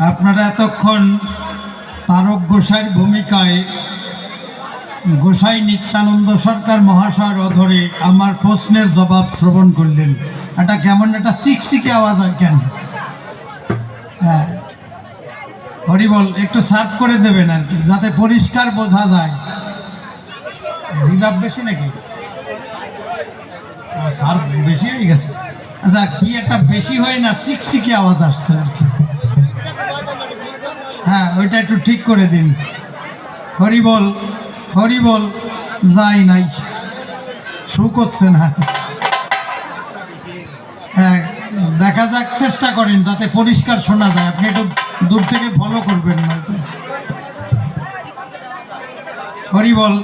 আপনারা এতক্ষণ তারক গোসাইয়ের ভূমিকায় গোসাই নিত্যানন্দ সরকার মহাশয়ের অধরে আমার প্রশ্নের জবাব শ্রবণ করলেন। এটা কেমন একটা চিকচিকে আওয়াজ হয় কেন? হ্যাঁ, হরিবল একটু সার্ভ করে দেবেন আর কি, যাতে পরিষ্কার বোঝা যায়। রিভাব বেশি নাকি? সার্ভ বেশি হয়ে গেছে। আচ্ছা, কি একটা বেশি হয় না, চিকচিকে আওয়াজ আসছে আর কি। হ্যাঁ, ওইটা একটু ঠিক করে দিন। হরিবল হরিবল যাই নাই, শু করছে না। হ্যাঁ, দেখা যাক, চেষ্টা করেন যাতে পরিষ্কার শোনা যায়। আপনি একটু দূর থেকে ফলো করবেন না। হরিবল,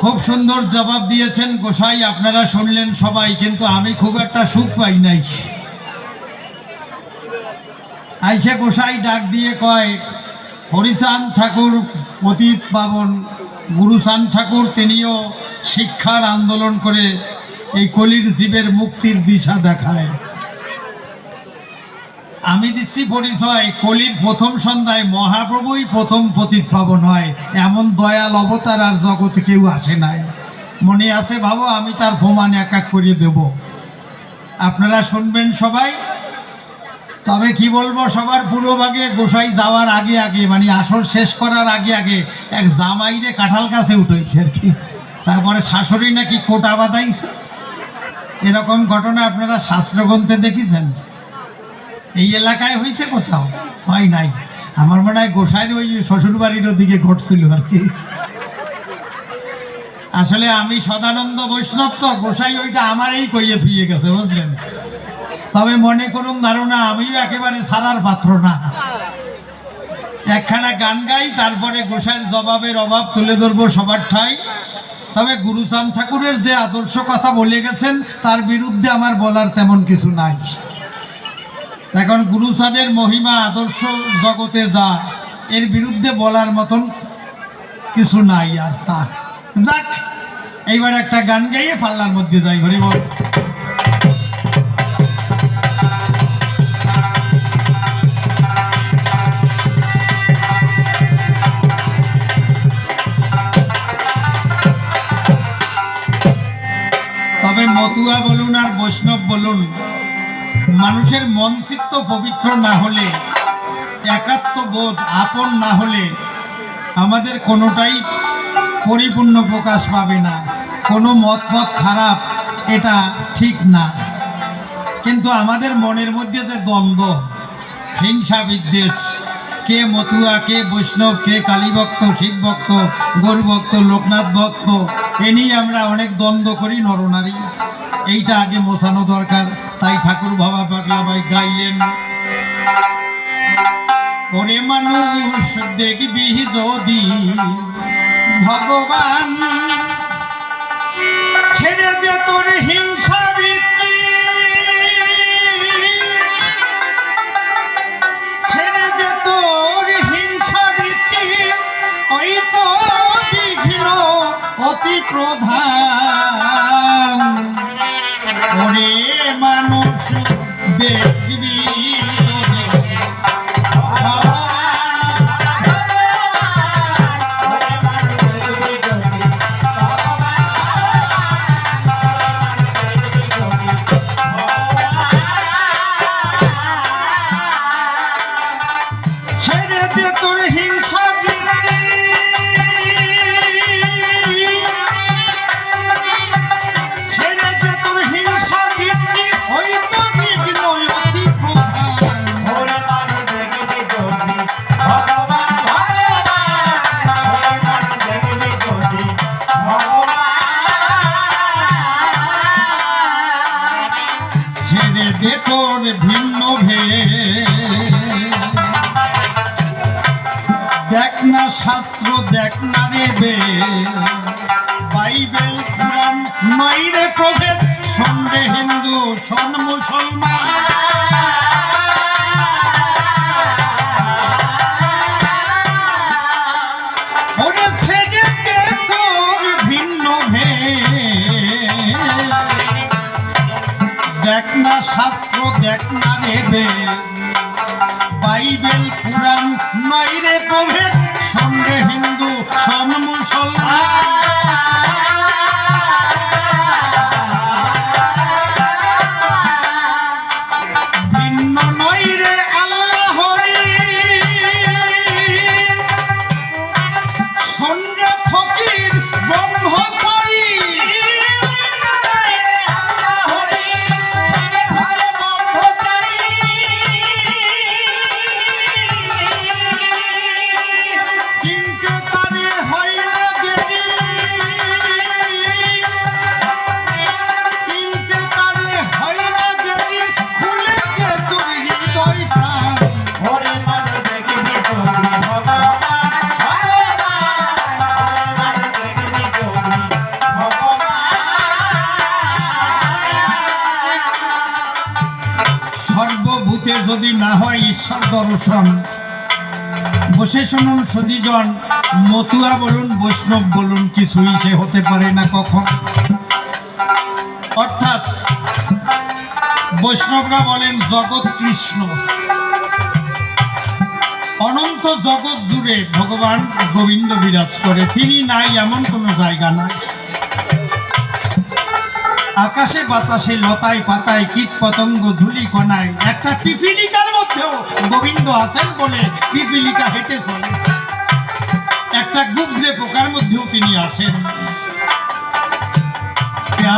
খুব সুন্দর জবাব দিয়েছেন গোসাই, আপনারা শুনলেন সবাই, কিন্তু আমি খুব একটা সুখ পাই নাই। আইসে গোসাই ডাক দিয়ে কয়, হরিচাঁদ ঠাকুর পতিত পাবন গুরুচাঁদ ঠাকুর তিনিও শিক্ষার আন্দোলন করে এই কলির জীবের মুক্তির দিশা দেখায়। আমি দিচ্ছি পরিচয়, কলির প্রথম সন্ধ্যায় মহাপ্রভুই প্রথম পতিত পাবন হয়, এমন দয়াল অবতার আর জগতে কেউ আসে নাই। মনে আছে ভাবো, আমি তার প্রমাণ এক এক করে দেব, আপনারা শুনবেন সবাই। তবে কি বলবো, সবার পূর্বভাগে গোসাই যাওয়ার আগে আগে, মানে আসর শেষ করার আগে আগে এক জামাইরে কাঁঠাল গাছে উঠেছে আর কি। তারপরে শাশুড়ি নাকি কোটা বাঁধাইছে। এরকম ঘটনা আপনারা শাস্ত্রগ্রন্থে দেখেছেন? এই এলাকায় হয়েছে? কোথাও হয় নাই। আমার মনে হয় গোসাইয়ের ওই শ্বশুরবাড়ির ওদিকে ঘটছিল আর কি। আসলে আমি সদানন্দ বৈষ্ণব, তো গোসাই ওইটা আমারই কইয়ে থুইয়ে গেছে, বুঝলেন। তবে মনে করুন ধারণা, আমিও একেবারে ছাড়ার পাত্র না। একখানা গান গাই, তারপরে গোসাইয়ের জবাবের অভাব তুলে ধরবো সবার ঠাই। তবে গুরুচাঁদ ঠাকুরের যে আদর্শ কথা বলে গেছেন, তার বিরুদ্ধে আমার বলার তেমন কিছু নাই। এখন গুরুচাঁদের মহিমা আদর্শ জগতে যা, এর বিরুদ্ধে বলার মতন কিছু নাই। আর তা যাক, এইবার একটা গান গাইয়ে পাল্লার মধ্যে যাই। হরিবল। তবে মতুয়া বলুন আর বৈষ্ণব বলুন, মানুষের মন চিত্ত পবিত্র না হলে, একাত্মবোধ আপন না হলে আমাদের কোনোটাই পরিপূর্ণ প্রকাশ পাবে না। কোনো মত খারাপ, এটা ঠিক না। কিন্তু আমাদের মনের মধ্যে যে দ্বন্দ্ব, হিংসা বিদ্বেষ, কে মতুয়া, কে বৈষ্ণব, কে কালীভক্ত, শিবভক্ত, গৌরভক্ত, লোকনাথ ভক্ত, এ নিয়ে আমরা অনেক দ্বন্দ্ব করি নরনারী। এইটা আগে মোছানো দরকার। তাই ঠাকুর বাবা পাগলা ভাই গাইলেন, ওরে মানুষ দেখবি যদি ভগবান, ছেড়ে দে তোর হিংসা বৃত্তি, ছেড়ে দে তোর হিংসা বৃত্তি, ওই তো বিঘ্ন অতি প্রধান। ওরে মানুষ দেখবি ছেড়ে দে তোর হিংসা বৃত্তি, ছেড়ে দে তোর হিংসা বৃত্তি, ওই তো বিঘ্ন অতি প্রধান। ছেড়ে দে তোর ভিন্ন ভেদ, দেখ না শাস্ত্র, দেখ না রে বেদ, বাইবেল পুরাণ নয় রে প্রভেদ, শোন রে হিন্দু, শোন মুসলমান। ওরে ছেড়ে দে তোর ভিন্ন ভেদ, দেখ না শাস্ত্র, দেখ না রে বেদ, বাইবেল পুরাণ নয় রে প্রভেদ, সঙ্গে হিন্দু সন মুসলমান। ভিন্ন নয় রে আল্লাহরি, সঙ্গে ফকির ব্রহ্মচারী। চিনতে তারে হয় না দেরি, চিনতে তারে হয় না দেরি, খুলে দে তোর হৃদয়টা। সর্বভূতে যদি না হয় ঈশ্বর দর্শন, বসে শুনুন সুধীজন, মতুয়া বলুন বৈষ্ণব বলুন, কিছুই সে হতে পারে না কখন। অর্থাৎ বৈষ্ণবরা বলেন জগৎ কৃষ্ণ, অনন্ত জগৎ জুড়ে ভগবান গোবিন্দ বিরাজ করে, তিনি নাই এমন কোনো জায়গা নাই। আকাশে বাতাসে লতায় পাতায় কীট পতঙ্গ ধুলি কণায় একটা পিপিলিকার মধ্যেও গোবিন্দ আছেন বলে পিপিলিকা হেঁটে চলে, একটা গুবরে পোকার মধ্যেও তিনি আছেন।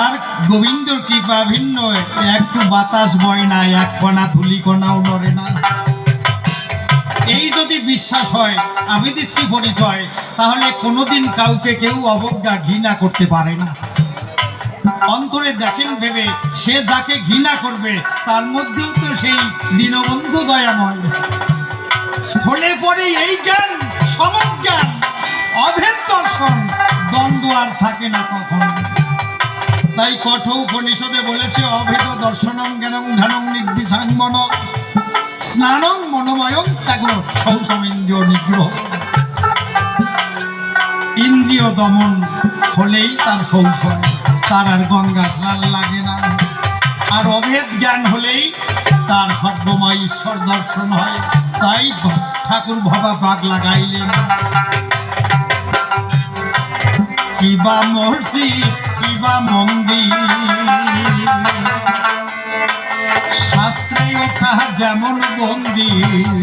আর গোবিন্দর কৃপা ভিন্ন, একটু বাতাস বয় না, এক কণা ধুলি কণাও নড়ে না। এই যদি বিশ্বাস হয়, আমি দিচ্ছি পরিচয়, তাহলে কোনোদিন কাউকে কেউ অবজ্ঞা ঘৃণা করতে পারে না। অন্তরে দেখেন ভেবে সে যাকে ঘৃণা করবে তার মধ্যেও তো সেই দীনবন্ধু দয়াময় হলে পরে এই জ্ঞান সমজ্ঞান অভেদ দর্শন, দ্বন্দ্ব আর থাকে না কখন। তাই কঠ উপনিষদে বলেছে অভেদ দর্শনং জ্ঞানং ধ্যানং নির্বিষাঙ্গন স্নানং মনোময়ং ত্যাগ শৌচমেন্দ্রিয় নিগ্রহ। ইন্দ্রিয় দমন হলেই তার শৌচ হয়, তার আর গঙ্গা স্নান লাগে না। আর অভেদ জ্ঞান হলেই তার সর্বময় ঈশ্বর দর্শন হয়। তাই ঠাকুর ভবা পাক লাগাইলেন, কিবা মসজিদ কিবা মন্দির, শাস্ত্রে ওঠা যেমন বন্দির,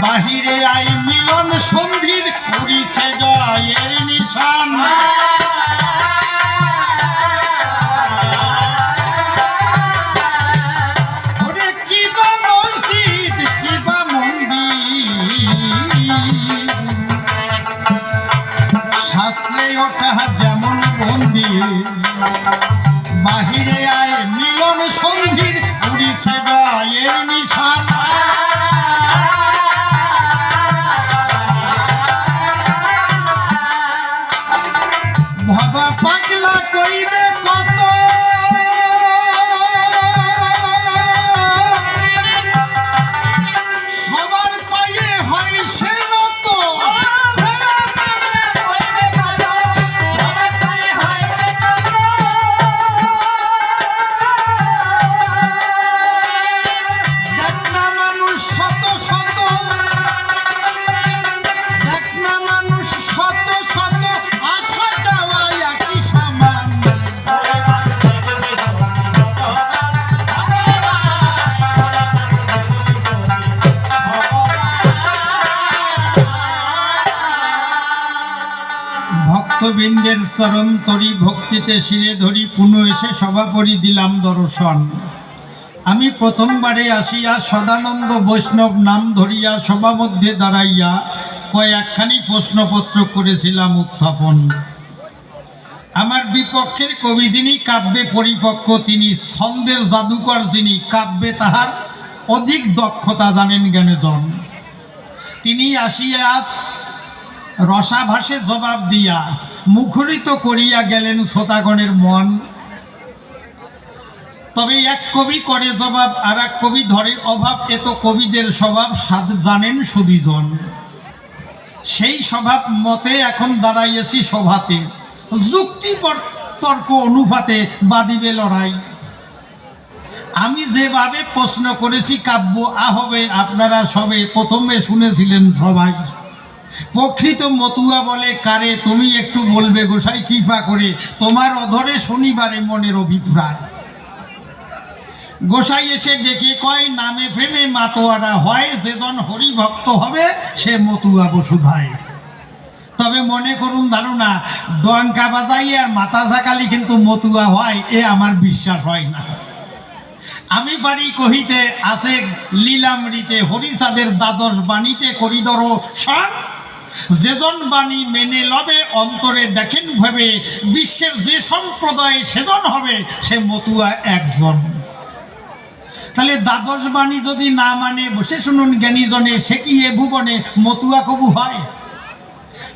বাহিরে আই মিলন সন্ধির উড়িছে জয়ের নিশান। ওরে কিবা মসজিদ কিবা মন্দির, শাস্ত্রে ওঠা যেমন বন্দির, বাহিরে আয় মিলন সন্ধির উড়িছে জয়ের নিশান। ভবা পাগলা কইবে কত, সবার পায়ে হয় সে নত। দেখ না মানুষ শত শত, দেখ না মানুষ শত শত, আসা যাওয়া একই সমান। ভক্তবৃন্দের চরণ তরি ভক্তিতে শিরে ধরি, পুনঃ এসে সভাপরি দিলাম দর্শন। আমি প্রথমবারে আসিয়া সদানন্দ বৈষ্ণব নাম ধরিয়া সভা মধ্যে দাঁড়াইয়া কয়েকখানি প্রশ্নপত্র করেছিলাম উত্থাপন। আমার বিপক্ষের কবি যিনি কাব্যে পরিপক্ক, তিনি ছন্দের জাদুকর, যিনি কাব্যে তাহার অধিক দক্ষতা জানেন জ্ঞানজন, তিনি আসিয়া আজ রসাভাসে জবাব দিয়া মুখরিত করিয়া গেলেন শ্রোতাগণের মন। তবে এক কবি করে জবাব, আর এক কবি ধরে অভাব, এ তো কবিদের স্বভাব জানেন সুধীজন। সেই স্বভাব মতে এখন দাঁড়াইয়াছি সভাতে, যুক্তি তর্ক অনুপাতে বাদিবে লড়াই। আমি যেভাবে প্রশ্ন করেছি কাব্য আহবে আপনারা সবে প্রথমে শুনেছিলেন সবাই। প্রকৃত মতুয়া বলে কারে তুমি একটু বলবে গোসাই কৃপা করে, তোমার অধরে শনিবারে মনের অভিপ্রায়। গোসাই এসে ডেকে কয় নামে প্রেমে মাতোয়ারা হয়, যেজন হরিভক্ত হবে সে মতুয়া বসুধায়। তবে মনে করুন ধারণা ডঙ্কা বাজাই আর মাথা ঝাঁকালি কিন্তু মতুয়া হয়, এ আমার বিশ্বাস হয় না। আমি পারি কহিতে আছে লীলামৃতে হরিচাঁদের দ্বাদশ বাণীতে করিদর সান, যেজন বাণী মেনে লবে অন্তরে দেখেন ভেবে, বিশ্বের যে সম্প্রদায় সেজন হবে সে মতুয়া একজন। তাহলে দ্বাদশ বাণী যদি না মানে বসে শুনুন জ্ঞানীজনে, সে কি এ ভুবনে মতুয়া কবু হয়?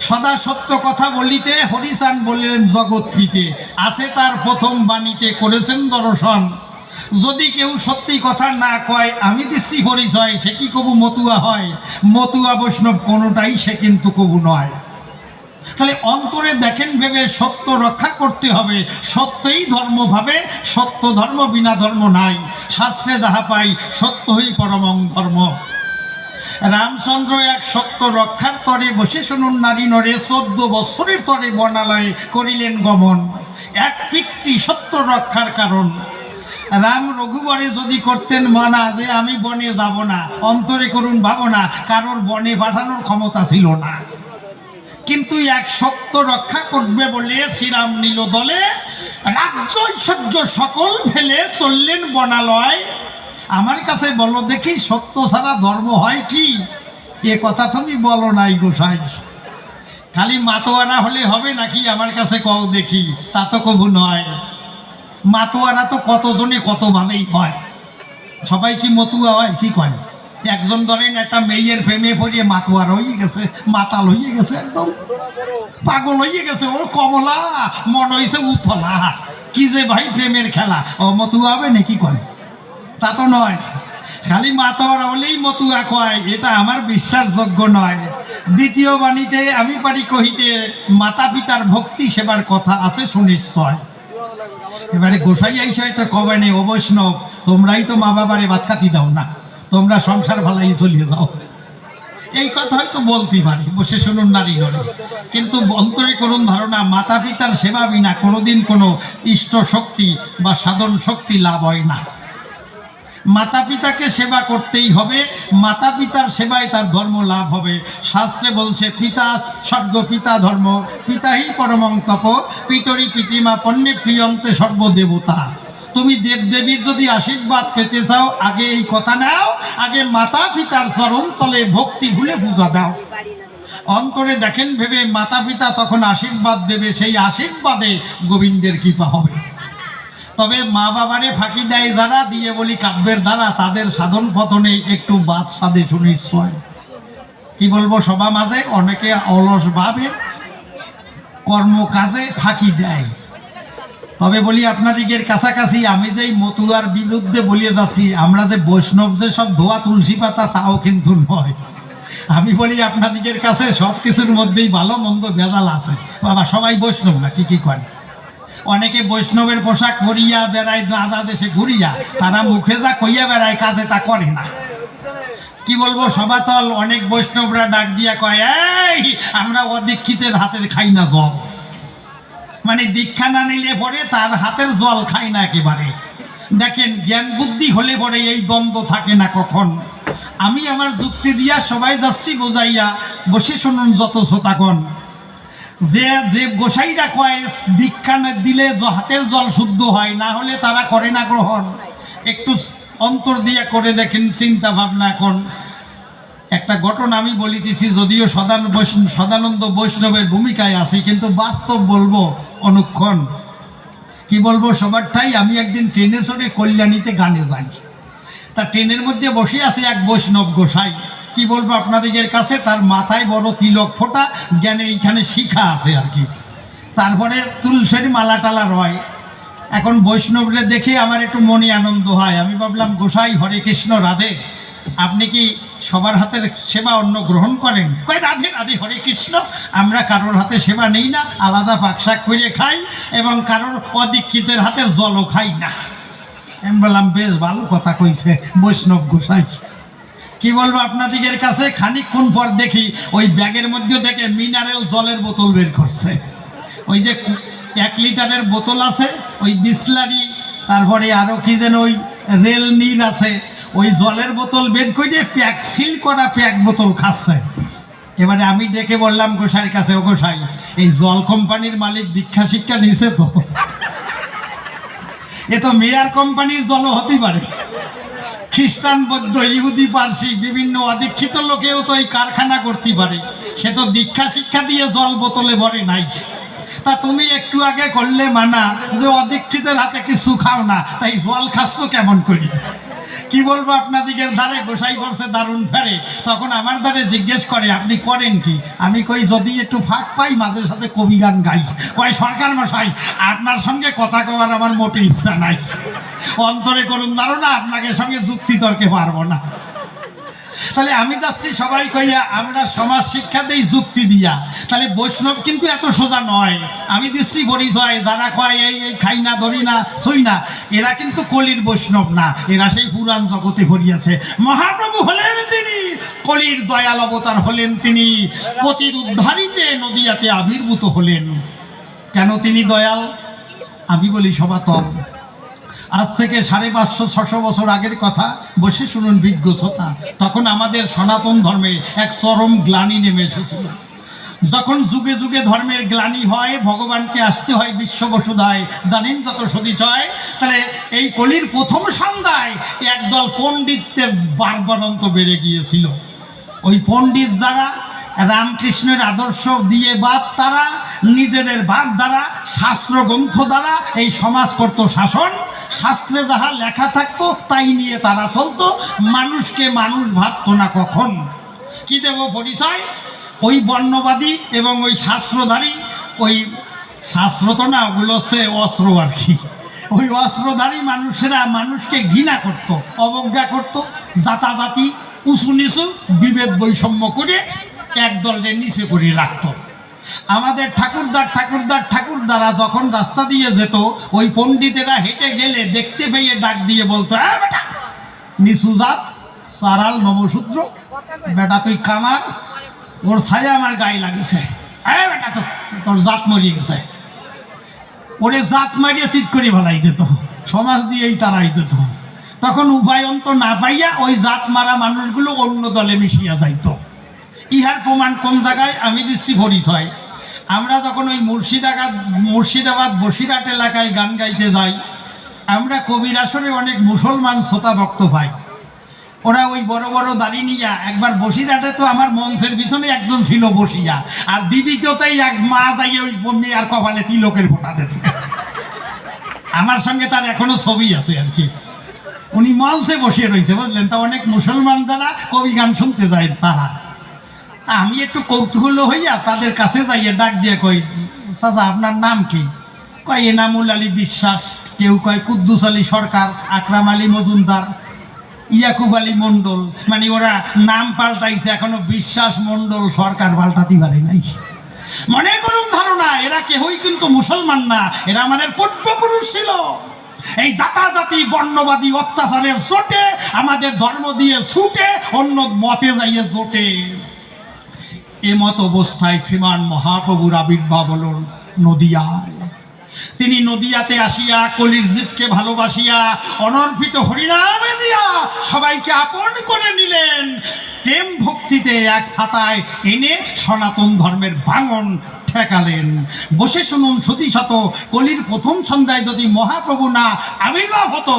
সদা সত্য কথা বলিতে হরিচাঁদ বললেন জগৎ পিতে, আছে তার প্রথম বাণীতে করেছেন দর্শন। যদি কেউ সত্যি কথা না কয় আমি দিচ্ছি পরিচয়, সে কি কবু মতুয়া হয়? মতুয়া বৈষ্ণব কোনোটাই সে কিন্তু কবু নয়। তাহলে অন্তরে দেখেন ভেবে সত্য রক্ষা করতে হবে, সত্যই ধর্ম ভাবে, সত্য ধর্ম বিনা ধর্ম নাই, শাস্ত্রে যাহা পাই সত্যই পরমং ধর্ম। রামচন্দ্র এক সত্য রক্ষার তরে বসে শুনুন নারী নরে 14 বৎসরের তরে বনালয়ে করিলেন গমন, এক পিতৃ সত্য রক্ষার কারণ। রাম রঘুবরে যদি করতেন মানা যে আমি বনে যাব না, অন্তরে করুন ভাবনা কারোর বনে পাঠানোর ক্ষমতা ছিল না, কিন্তু এক সত্য রক্ষা করবে বলে শ্রীরাম নিল দলে, রাজ্য ঐশ্বর্য সকল ফেলে চললেন বনালয়। আমার কাছে বলো দেখি সত্য ছাড়া ধর্ম হয় কি? এ কথা তুমি বলো নাই গোসাই। খালি মাতোয়ারা হলে হবে নাকি আমার কাছে কও দেখি? তা তো কবু নয়। মাতোয়ারা তো কতজনে কতভাবেই হয়, সবাই কি মতুয়া হয়? কি কয়? একজন ধরেন একটা মেয়ের প্রেমে পড়িয়ে মাতোয়ার হয়ে গেছে, মাতাল হয়ে গেছে, একদম পাগল হয়ে গেছে, ও কমলা মনে হয়েছে উথলা। কি যে ভাই প্রেমের খেলা, ও মতুয়া হবে নাকি? কয় তা তো নয়। খালি মাতোয়ারা হলেই মতুয়া কয়, এটা আমার বিশ্বাসযোগ্য নয়। দ্বিতীয় বাণীতে আমি পারি কহিতে মাতা পিতার ভক্তি সেবার কথা আছে সুনিশ্চয়। এবারে গোসাই আইসা হয়তো কবে নেই ও বৈষ্ণব, তোমরাই তো মা বাবারে ভাত খাতি দাও না, তোমরা সংসার ভালাই চলিয়ে যাও, এই কথা হয়তো বলতে পারি বসে শুনুন নারী নরে। কিন্তু অন্তরে করুন ধারণা মাতা পিতার সেবা বিনা কোনোদিন কোনো ইষ্ট শক্তি বা সাধন শক্তি লাভ হয় না। মাতা পিতাকে সেবা করতেই হবে, মাতা পিতার সেবায় তার ধর্ম লাভ হবে। শাস্ত্রে বলছে পিতা স্বর্গ পিতা ধর্ম, পিতাহি পরমং তপ, পিতরি পিতৃমা পণ্যে প্রিয়ন্তে সর্বদেবতা। তুমি দেবদেবীর যদি আশীর্বাদ পেতে চাও আগে এই কথা নাও, আগে মাতা পিতার চরণ তলে ভক্তি ভুলে পূজা দাও। অন্তরে দেখেন ভেবে মাতা পিতা তখন আশীর্বাদ দেবে, সেই আশীর্বাদে গোবিন্দের কৃপা হবে। তবে মা বাবারে ফাঁকি দেয় যারা, দিয়ে বলি কাব্যের দ্বারা, তাদের সাধন পতনে একটু বাদ সাধে সুনিশ্চয়। কি বলবো, সভা মাঝে অনেকে অলস ভাবে কর্ম কাজে ফাঁকি দেয়। তবে বলি আপনাদিগের কাছাকাছি আমি যেই মতুয়ার বিরুদ্ধে বলিয়ে যাচ্ছি, আমরা যে বৈষ্ণব যে সব ধোয়া তুলসী পাতা তাও কিন্তু নয়। আমি বলি আপনাদিগের কাছে সব কিছুর মধ্যেই ভালো মন্দ ভেজাল আছে। বাবা সবাই বৈষ্ণব না, কি করেন? অনেকে বৈষ্ণবের পোশাক পরিয়া বেড়ায়, দাদা দেশে ঘুরিয়া, তারা মুখে যা কইয়া বেড়ায় কাজে তা করে না। কি বলবো, সবাতল অনেক বৈষ্ণবরা ডাক দিয়া কয় এই আমরা অদীক্ষিতের হাতের খাই না জল, মানে দীক্ষা না নিলে পরে তার হাতের জল খাই না একেবারে। দেখেন জ্ঞান বুদ্ধি হলে পরে এই দ্বন্দ্ব থাকে না কখন। আমি আমার যুক্তি দিয়া সবাই যাচ্ছি বোঝাইয়া, বসে শুনুন যত শ্রোতাগণ, যে যে গোসাইরা কয় দীক্ষা না দিলে হাতের জল শুদ্ধ হয়, না হলে তারা করে না গ্রহণ। একটু অন্তর দিয়া করে দেখেন, চিন্তা ভাবনা। এখন একটা ঘটনা আমি বলিতেছি, যদিও সদানন্দ বৈষ্ণবের ভূমিকায় আছি, কিন্তু বাস্তব বলবো অনুক্ষণ। কি বলবো সবারটাই। আমি একদিন ট্রেনে চড়ে কল্যাণীতে গানে যাই, তা ট্রেনের মধ্যে বসে আছে এক বৈষ্ণব গোসাই। কি বলবো আপনাদের কাছে, তার মাথায় বড় তিলক ফোটা, জ্ঞানের এইখানে শিখা আছে আর কি, তারপরে তুলসীর মালা টালা রয়। এখন বৈষ্ণবরে দেখে আমার একটু মনে আনন্দ হয়। আমি ভাবলাম গোসাই হরে কৃষ্ণ রাধে, আপনি কি সবার হাতের সেবা অন্য গ্রহণ করেন? কয় রাধে রাধে হরে কৃষ্ণ, আমরা কারোর হাতে সেবা নেই না, আলাদা পাকশাক করে খাই, এবং কারোর অদীক্ষিতের হাতের জলও খাই না। আমি বললাম বেশ ভালো কথা কইছে বৈষ্ণব গোসাই। কি বলবো আপনাদের কাছে, খানিকক্ষণ পর দেখি ওই ব্যাগের মধ্যে থেকে মিনারেল জলের বোতল বের করছে। ওই যে 1 লিটারের বোতল আছে, ওই বিসলারি, তারপরে আরও কি যেন ওই রেল নীল আছে, ওই জলের বোতল বের করে প্যাক সিল করা প্যাক বোতল খাচ্ছে। এবারে আমি ডেকে বললাম গোসাইয়ের কাছে, ও গোসাই, এই জল কোম্পানির মালিক দীক্ষা শিক্ষা নিছে তো? এ তো মেয়ার কোম্পানির জলও হতে পারে। খ্রিস্টান, বৌদ্ধ, ইহুদি, পার্সি বিভিন্ন অদীক্ষিত লোকেও তো এই কারখানা করতে পারে। সে তো দীক্ষা শিক্ষা দিয়ে জল বোতলে ভরে নাই। তা তুমি একটু আগে করলে মানা যে অদীক্ষিতের হাতে কিছু খাও না, তাই জল খাচ্ছ কেমন করি? কি বলবো আপনাদিকের ধারে গোসাই করছে দারুণ ফেরে। তখন আমার ধারে জিজ্ঞেস করে আপনি করেন কি? আমি কই যদি একটু ফাঁক পাই মাঝে সাথে কবি গান গাই। কয় সরকার মশাই, আপনার সঙ্গে কথা কওয়ার আমার মোটে ইচ্ছা নাই, অন্তরে করুন ধারণা, আপনাকে সঙ্গে যুক্তি তর্কে পারবো না। তাহলে আমি যাচ্ছি সবাই কইয়া আমরা সমাজ শিক্ষা দেই যুক্তি দিয়া। তাহলে বৈষ্ণব কিন্তু এত সোজা নয়। আমি দিচ্ছি পরিচয়, যারা কয় এই এই খাই না ধরি না ছুই না, এরা কিন্তু কলির বৈষ্ণব না, এরা সেই পুরাণ জগতে ভরিয়াছে। মহাপ্রভু হলেন যিনি, কলির দয়াল অবতার হলেন তিনি, পতির উদ্ধারিতে নদিয়াতে আবির্ভূত হলেন। কেন তিনি দয়াল? আমি বলি সবাতল। আজ থেকে 550-600 বছর আগের কথা, বসে শুনুন বিজ্ঞ শ্রোতা। তখন আমাদের সনাতন ধর্মে এক চরম গ্লানি নেমে এসেছিল। যখন যুগে যুগে ধর্মের গ্লানি হয়, ভগবানকে আসতে হয় বিশ্ব বসুধায়, জানেন যত সদিচয়। তাহলে এই কলির প্রথম সন্ধ্যায় একদল পণ্ডিতদের বারবারন্ত বেড়ে গিয়েছিল। ওই পণ্ডিত যারা রামকৃষ্ণের আদর্শ দিয়ে বাদ, তারা নিজেদের বাদ দ্বারা, শাস্ত্র গ্রন্থ দ্বারা এই সমাজ করত শাসন। শাস্ত্রে যাহা লেখা থাকতো তাই নিয়ে তারা চলতো, মানুষকে মানুষ ভাবত না কখন। কি দেব পরিচয়? ওই বর্ণবাদী এবং ওই শাস্ত্রধারী, ওই শাস্ত্র তো না, ওগুলো হচ্ছে অস্ত্র আর কি। ওই অস্ত্রধারী মানুষেরা মানুষকে ঘৃণা করত, অবজ্ঞা করত, জাতাজাতি, উঁচু নিচু, বিভেদ বৈষম্য করে একদলের নিচে করে রাখত। আমাদের ঠাকুরদারা যখন রাস্তা দিয়ে যেত, ওই পণ্ডিতেরা হেঁটে গেলে দেখতে পেয়ে ডাক দিয়ে বলতো, বেটা নিচু জাত, সারাল নবশূদ্র, বেটা তুই কামার, ওর ছায়া আমার গায়ে লাগিছে, বেটা তো তোর জাত মরিয়ে গেছে। ওরে জাত মারিয়ে চিৎ করে ভালাই দিত, সমাজ দিয়েই তারাই দিত। তখন উপায় অন্ত না পাইয়া ওই জাত মারা মানুষগুলো অন্য দলে মিশিয়া যাইত। ইহার প্রমাণ কোন জায়গায়? আমি দিচ্ছি পরিচয়। আমরা যখন ওই মুর্শিদাবাদ বসিরহাট এলাকায় গান গাইতে যাই, আমরা কবির আসরে অনেক মুসলমান শ্রোতা ভক্ত পাই। ওরা ওই বড় বড় দাড়ি নিয়া, একবার বসিরহাটে তো আমার মঞ্চের পিছনে একজন ছিল বসিয়া, আর দিবিতেই এক মা যাইয়ে ওই মেয়ার কপালে তিলকের ফোঁটা দিয়েছে। আমার সঙ্গে তার এখনো ছবি আছে আর কি। উনি মঞ্চে বসে রয়েছে, বুঝলেন? তা অনেক মুসলমান যারা কবি গান শুনতে যায় তারা। আমি একটু কৌতূহল হইয়া তাদের কাছে যাইয়া ডাক দিয়ে কই, চাচা আপনার নাম কি? কয় এনামুল আলী বিশ্বাস, কেউ কয় কুদ্দুস আলী সরকার, আকরাম আলী মজুমদার, ইয়াকুব আলী মণ্ডল। মানে ওরা নাম পাল্টাইছে, এখনো বিশ্বাস মণ্ডল সরকার পাল্টাতে পারে নাই। মনে করুন ধারণা এরা কেহই কিন্তু মুসলমান না, এরা আমাদের পূর্বপুরুষ ছিল। এই জাতাজাতি বর্ণবাদী অত্যাচারের চোটে আমাদের ধর্ম দিয়ে ছুটে অন্য মতে যাইয়ে জোটে। এমত অবস্থায় শ্রীমান মহাপ্রভুর আবির্ভাব হল নদিয়ায়। তিনি নদিয়াতে আসিয়া কলির জীবকে ভালোবাসিয়া অনর্পিত হরিনামে দিয়া সবাইকে আপন করে নিলেন। প্রেম ভক্তিতে এক ছাতায় এনে সনাতন ধর্মের ভাঙন ঠেকালেন। বসে শুনুন সতী শত, কলির প্রথম সন্ধ্যায় যদি মহাপ্রভু না আবির্ভাব হতো,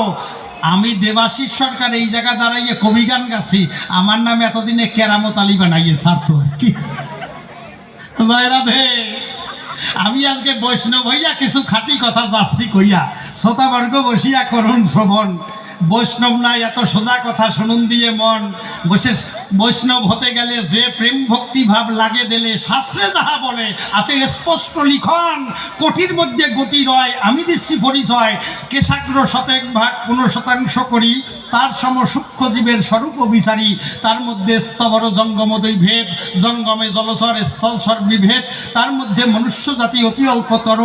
আমি দেবাশিস সরকার এই জায়গা দাঁড়াইয়ে কবি গান গাছি, আমার নামে এতদিনে কেরামত আলী বানাইয়ে ছাড়ত আর কি। জয় রাধে। আমি আজকে বৈষ্ণব হইয়া কিছু খাঁটি কথা যাচ্ছি কইয়া, শ্রোতাবর্গ বসিয়া করুন শ্রবণ। বৈষ্ণব নাই এত সোজা কথা শুনুন দিয়ে মন। বৈষ্ণব হতে গেলে যে প্রেম ভক্তি ভাব লাগে দিলে, শাস্ত্রে যাহা বলে আছে স্পষ্ট লিখন, কোটির মধ্যে গতি রয়। আমি দিচ্ছি পরিচয়, কেশাগ্র 1/15% করি তার সম সূক্ষ্ম জীবের স্বরূপ বিচারি, তার মধ্যে স্তবর জঙ্গমদৈ ভেদ, জঙ্গমে জলচর স্থলস্বর বিভেদ, তার মধ্যে মনুষ্য জাতি অতি অল্পতর,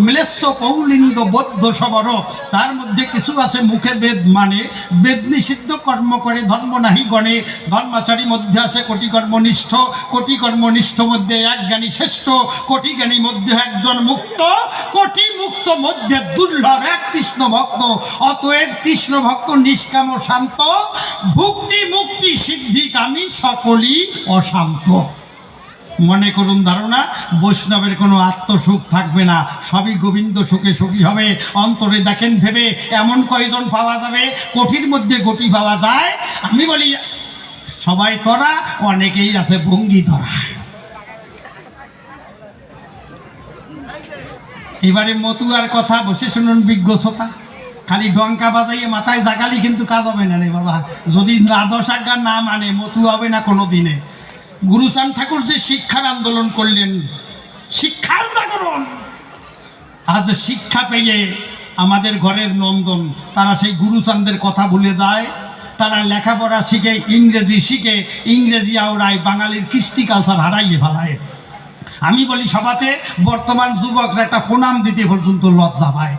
মিলেস্য পৌলিন্দ বৌদ্ধ সবর, তার মধ্যে কিছু আছে মুখে বেদ মানে, বেদ নিষিদ্ধ কর্ম করে ধর্ম নাহি গণে, ধর্মাচারী মধ্যে আছে কোটি কর্মনিষ্ঠ, কোটি কর্মনিষ্ঠ মধ্যে এক জ্ঞানী শ্রেষ্ঠ, কোটি জ্ঞানী মধ্যে একজন মুক্ত, কোটি মুক্ত মধ্যে দুর্লভ এক কৃষ্ণ ভক্ত। অতএব কৃষ্ণ ভক্ত নিষ্কাম শান্ত, ভুক্তি মুক্তি সিদ্ধি কামী সকলই অশান্ত। মনে করুন ধারণা বৈষ্ণবের কোনো আত্মসুখ থাকবে না, সবই গোবিন্দ সুখে সুখী হবে। অন্তরে দেখেন ভেবে এমন কয়জন পাওয়া যাবে, কোটির মধ্যে গোটি পাওয়া যায়। আমি বলি সবাই তরা, অনেকেই আছে ভঙ্গি ধরা। এবারে মতুয়ার কথা বসে শুনুন বিজ্ঞ শ্রোতা, খালি ডঙ্কা বাজাইয়ে মাথায় জাগালি কিন্তু কাজ হবে না রে বাবা। যদি দ্বাদশ আজ্ঞা না মানে মতুয়া হবে না কোনো দিনে। গুরুচাঁদ ঠাকুর যে শিক্ষার আন্দোলন করলেন, শিক্ষার জাগরণ, আজ শিক্ষা পেয়ে আমাদের ঘরের নন্দন, তারা সেই গুরুচাঁদের কথা ভুলে যায়। তারা লেখাপড়া শিখে, ইংরেজি শিখে, ইংরেজি আওড়ায়, বাঙালির কৃষ্টি কালচার হারাইয়ে ফেলায়। আমি বলি সভাতে বর্তমান যুবকরা একটা প্রণাম দিতে পর্যন্ত লজ্জা পায়।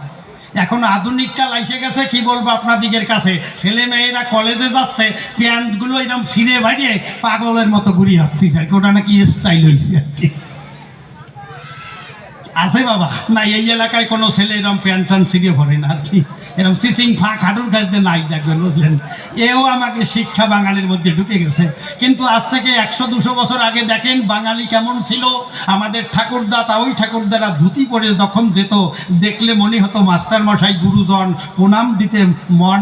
এখন আধুনিক কাল এসে গেছে, কি বলবো আপনাদিগের কাছে। ছেলে মেয়েরা কলেজে যাচ্ছে, প্যান্টগুলো এরকম ছিঁড়ে ভাড়িয়ে পাগলের মতো ঘুরি হাঁটতেছে আর কি, ওটা নাকি স্টাইল হয়েছে আর কি। আছে বাবা না, এই এলাকায় কোনো ছেলে এরকম প্যান্ট ট্যান্ট ছিঁড়ে ভরে না আর কি, এরকম সিসিং ফাঁক হাঁটুর কাছ দিয়ে নাই দেখবেন, বুঝলেন। এও আমাকে শিক্ষা বাঙালির মধ্যে ঢুকে গেছে। কিন্তু আজ থেকে 100-200 বছর আগে দেখেন বাঙালি কেমন ছিল। আমাদের ঠাকুরদা, তা ওই ঠাকুরদারা ধুতি পরে যখন যেত, দেখলে মনে হতো মাস্টার মশাই গুরুজন, প্রণাম দিতে মন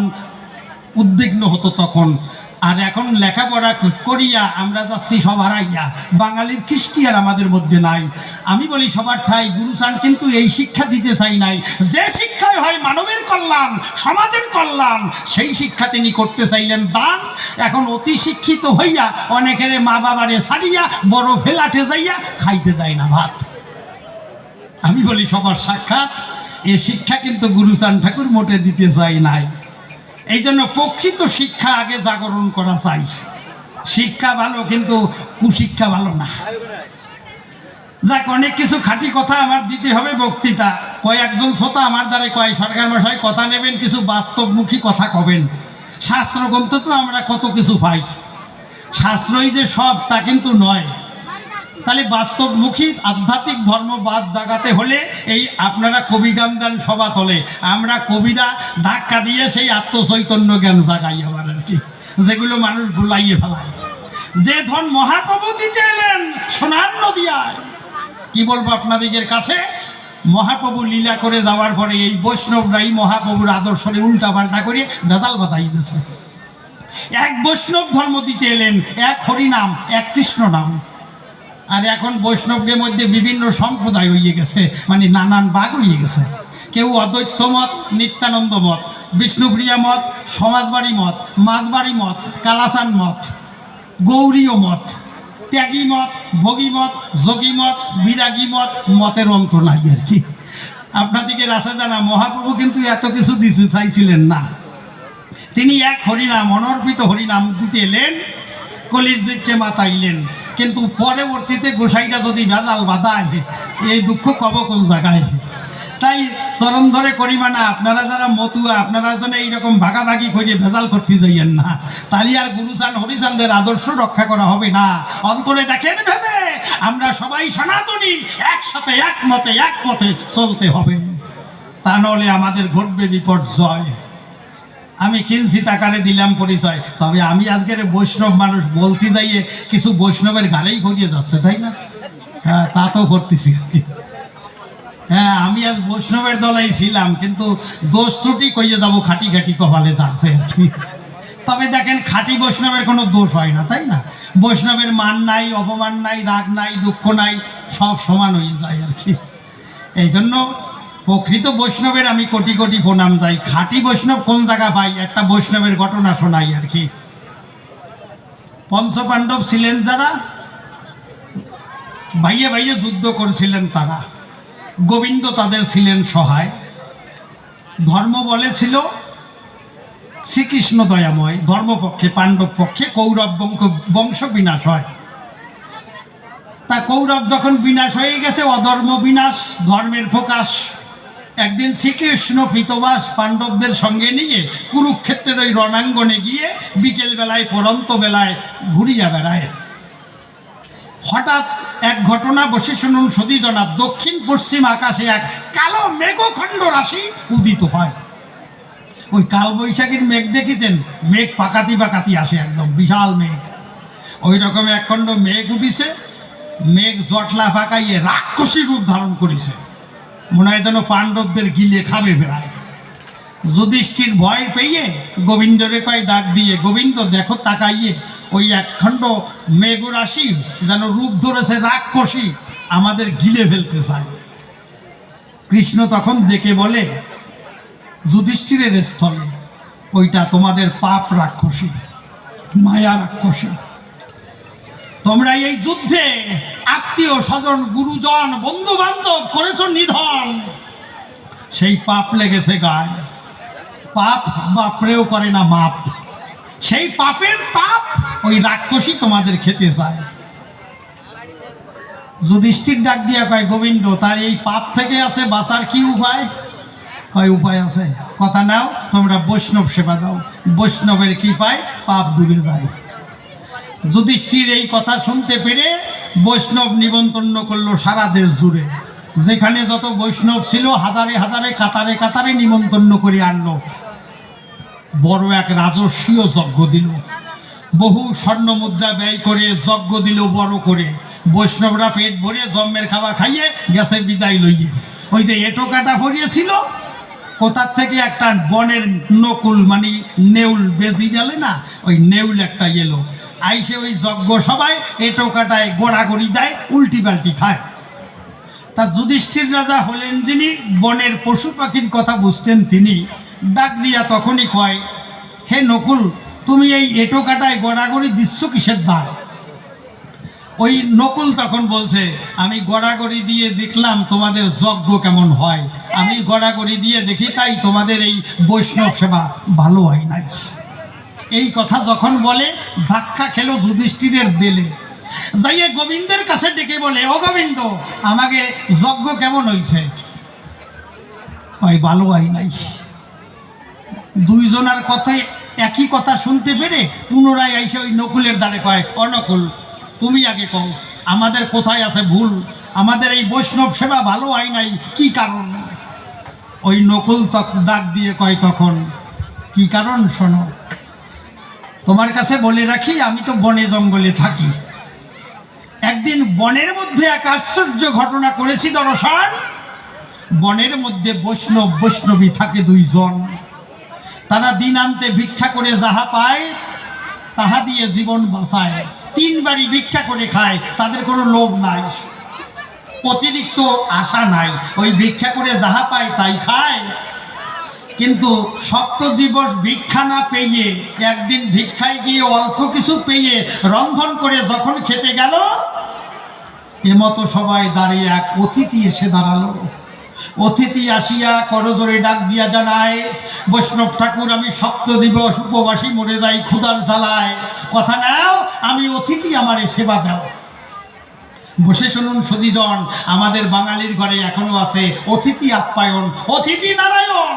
উদ্বিগ্ন হতো তখন। আর এখন লেখাপড়া করিয়া আমরা যাচ্ছি সব হারাইয়া, বাঙালির কৃষ্টি আর আমাদের মধ্যে নাই। আমি বলি সবার ঠাই গুরুচাঁদ কিন্তু এই শিক্ষা দিতে চাই নাই, যে শিক্ষায় হয় মানবের কল্যাণ, সমাজের কল্যাণ, সেই শিক্ষা তিনি করতে চাইলেন দান। এখন অতি শিক্ষিত হইয়া অনেকের মা বাবারে ছাড়িয়া বড় ফেলাটে যাইয়া খাইতে দেয় না ভাত। আমি বলি সবার সাক্ষাৎ এ শিক্ষা কিন্তু গুরুচাঁদ ঠাকুর মোটে দিতে চাই নাই। এই জন্য প্রকৃত শিক্ষা আগে জাগরণ করা চাই। শিক্ষা ভালো কিন্তু কুশিক্ষা ভালো না। যাক, অনেক কিছু খাঁটি কথা আমার দিতে হবে বক্তৃতা। কয়েকজন শ্রোতা আমার দ্বারা কয় সরকার মশাই কথা নেবেন, কিছু বাস্তবমুখী কথা কবেন। শাস্ত্রগ্রন্থ তো আমরা কত কিছু পাই, শাস্ত্রই যে সব তা কিন্তু নয়। তাহলে বাস্তবমুখী আধ্যাত্মিক ধর্মবাদ জাগাতে হলে এই আপনারা কবি গান দেন সভা তলে, আমরা কবিরা ধাক্কা দিয়ে সেই আত্মচৈতন্য জ্ঞান জাগাই আবার আর কি, যেগুলো মানুষ ভুলাইয়ে ফেলায়। যে ধন মহাপ্রভু দিতে এলেন সোনার নদিয়ায়, কি বলবো আপনাদের কাছে। মহাপ্রভু লীলা করে যাওয়ার পরে এই বৈষ্ণবরাই মহাপ্রভুর আদর্শরে উল্টা পাল্টা করে ভেজাল বাতাই দিয়েছে। এক বৈষ্ণব ধর্ম দিতে এলেন, এক হরিনাম, এক কৃষ্ণ নাম। আর এখন বৈষ্ণবদের মধ্যে বিভিন্ন সম্প্রদায় হয়ে গেছে, মানে নানান ভাগ হয়ে গেছে। কেউ অদ্বৈত মত, নিত্যানন্দ মত, বিষ্ণুপ্রিয়া মত, সমাজবাড়ি মত, মাঝবাড়ি মত, কালাচান মত, গৌরীয় মত, ত্যাগী মত, ভোগী মত, যোগী মত, বিরাগী মত, মতের অন্ত নাই আর কি। আপনাদিকে আছে জানা, মহাপ্রভু কিন্তু এত কিছু দিতে চাইছিলেন না। তিনি এক হরিনাম, অনর্পিত হরিনাম দিতে এলেন, কলির জীবকে মাতাইলেন। কিন্তু পরবর্তীতে গোসাইটা যদি ভেজাল বাঁধায়, এই দুঃখ কব কোন জায়গায়। তাই চরণ ধরে করি মানা, আপনারা যারা মতুয়া, আপনারা যেন এইরকম ভাগাভাগি করে ভেজাল করতে যাইয়েন না। তাহলে আর গুরুচাঁদ হরিচাঁদের আদর্শ রক্ষা করা হবে না। অন্তরে দেখেন ভেবে আমরা সবাই সনাতনী, একসাথে একমতে এক পথে চলতে হবে, তা নাহলে আমাদের ঘটবে বিপর্যয়। আমি কিঞ্চিত আকারে দিলাম পরিচয়, তবে আমি আজকের বৈষ্ণব মানুষ বলতে যাইয়ে কিছু বৈষ্ণবের গালেই ভরিয়ে যাচ্ছে, তাই না? হ্যাঁ, তা তো করতেছি। হ্যাঁ, আমি আজ বৈষ্ণবের দলেই ছিলাম, কিন্তু দোষ ত্রুটি কইয়ে যাবো খাটি খাটি কপালে যাচ্ছে। তবে দেখেন খাঁটি বৈষ্ণবের কোনো দোষ হয় না, তাই না? বৈষ্ণবের মান নাই, অপমান নাই, রাগ নাই, দুঃখ নাই, সব সমান হয়ে যায় আর কি। এই জন্য প্রকৃত বৈষ্ণবের আমি কোটি কোটি প্রণাম যাই। খাঁটি বৈষ্ণব কোন জায়গা পাই, একটা বৈষ্ণবের ঘটনা শোনাই আর কি। পঞ্চপাণ্ডব ছিলেন যারা, ভাইয়ে ভাইয়ে যুদ্ধ করেছিলেন তারা, গোবিন্দ তাদের ছিলেন সহায়। ধর্ম বলেছিল শ্রীকৃষ্ণ দয়াময়, ধর্মপক্ষে পাণ্ডব পক্ষে কৌরব বংশ বিনাশ হয়। তা কৌরব যখন বিনাশ হয়ে গেছে, অধর্ম বিনাশ, ধর্মের প্রকাশ। একদিন শ্রীকৃষ্ণ পৃতবাস পাণ্ডবদের সঙ্গে নিয়ে কুরুক্ষেত্রের ওই রণাঙ্গনে গিয়ে বিকেল বেলায় পরন্ত বেলায় ঘুরিয়া বেড়ায়। হঠাৎ এক ঘটনা বসে শুনুন সতী জনাব। দক্ষিণ পশ্চিম আকাশে এক কালো মেঘখণ্ড রাশি উদিত হয়। ওই কাল বৈশাখীর মেঘ দেখেছেন? মেঘ পাকাতি পাকাতি আসে, একদম বিশাল মেঘ। ওই রকম একখণ্ড মেঘ উঠিছে। মেঘ জটলা পাকাইয়ে রাক্ষসী রূপ ধারণ করেছে, মনে হয় যেন পাণ্ডবদের গিলে খাবে বেড়ায়। যুধিষ্ঠির ভয় পেয়ে গোবিন্দরে কয় ডাক দিয়ে, গোবিন্দ দেখো তাকাইয়ে, ওই একখণ্ড মেঘ রাশি যেন রূপ ধরেছে রাক্ষসী, আমাদের গিলে ফেলতে চায়। কৃষ্ণ তখন দেখে বলে, যুধিষ্ঠিরের স্থলে ওইটা তোমাদের পাপ রাক্ষসী, মায়া রাক্ষসী। তোমরা এই যুদ্ধে আত্মীয় স্বজন, গুরুজন, বন্ধু বান্ধব করেছ নিধন, সেই পাপ লেগেছে গায়ে। পাপ বাপরেও করে না মাপ, সেই পাপের পাপ ওই রাক্ষসী তোমাদের খেতে চায়। যুধিষ্ঠির ডাক দিয়া কয়, গোবিন্দ তার এই পাপ থেকে আছে বাঁচার কি উপায়? কয় উপায় আছে, কথা নাও, তোমরা বৈষ্ণব সেবা দাও, বৈষ্ণবের কৃপায় পাপ দূরে যায়। যুধিষ্ঠির এই কথা শুনতে পেরে বৈষ্ণব নিমন্ত্রণ করলো সারা দেশ জুড়ে। যেখানে যত বৈষ্ণব ছিল হাজারে হাজারে কাতারে কাতারে নিমন্ত্রণ করে আনলো। বড় এক রাজস্বীয় যজ্ঞ দিল, বহু স্বর্ণ মুদ্রা ব্যয় করে যজ্ঞ দিল বড় করে। বৈষ্ণবরা পেট ভরে জন্মের খাওয়া খাইয়ে গেছে বিদায় লইয়ে। ওই যে এটো কাটা ভরিয়েছিল, কোথার থেকে একটা বনের নকুল মানে নেউল বেশি গেলে না, ওই নেউল একটা এলো, আইসে ওই যজ্ঞ সবাই এটো কাটায় গোড়াগড়ি দেয়, উল্টি পাল্টি খায়। তা যুধিষ্ঠির রাজা হলেন যিনি বনের পশু পাখির কথা বুঝতেন, তিনি ডাক দিয়া তখনই কয়, হে নকুল, তুমি এই এটো কাটায় গোড়াগড়ি দিচ্ছ কিসের দায়? ওই নকুল তখন বলছে, আমি গড়াগড়ি দিয়ে দেখলাম তোমাদের যজ্ঞ কেমন হয়, আমি গড়াগড়ি দিয়ে দেখি, তাই তোমাদের এই বৈষ্ণব সেবা ভালো হয় নাই। এই কথা যখন বলে ধাক্কা খেলো যুধিষ্ঠিরের দিলে। যাইয়ে গোবিন্দের কাছে ডেকে বলে, ও গোবিন্দ, আমাকে যজ্ঞ কেমন হয়েছে? কয় ভালো হয় নাই। দুইজনার কথায় একই কথা শুনতে পেরে পুনরায় আইসে ওই নকুলের দ্বারে কয়, অনকুল তুমি আগে কও, আমাদের কোথায় আছে ভুল? আমাদের এই বৈষ্ণব সেবা ভালো হয় নাই, কি কারণ? ওই নকুল ডাক দিয়ে কয় তখন, কি কারণ শোনো। তোমার কাছে বলে রাখি, আমি তো বনে জঙ্গলে থাকি। একদিন বনের মধ্যে এক আশ্চর্য ঘটনা করেছি দর্শন। বনের মধ্যে বৈষ্ণবী থাকে দুইজন। তারা দিন আনতে ভিক্ষা করে যাহা পায় তাহা দিয়ে জীবন বাঁচায়। 3 বাড়ি ভিক্ষা করে খায়, তাদের কোনো লোভ নাই, অতিরিক্ত আশা নাই, ওই ভিক্ষা করে যাহা পায় তাই খায়। কিন্তু সপ্তদিবস ভিক্ষা না পেয়ে একদিন ভিক্ষায় গিয়ে অল্প কিছু পেয়ে রন্ধন করে যখন খেতে গেল, এমতো সবাই দাঁড়িয়ে এক অতিথি এসে দাঁড়ালো। অতিথি আসিয়া করজোরে ডাক দিয়া জানায়, বৈষ্ণব ঠাকুর, আমি সপ্তদিবস উপবাসী মরে যাই ক্ষুধার জ্বালায়, কথা নাও, আমি অতিথি, আমারে সেবা দাও। বসে শুনুন সতীজন, আমাদের বাঙালির ঘরে এখনো আছে অতিথি আপ্যায়ন, অতিথি নারায়ণ।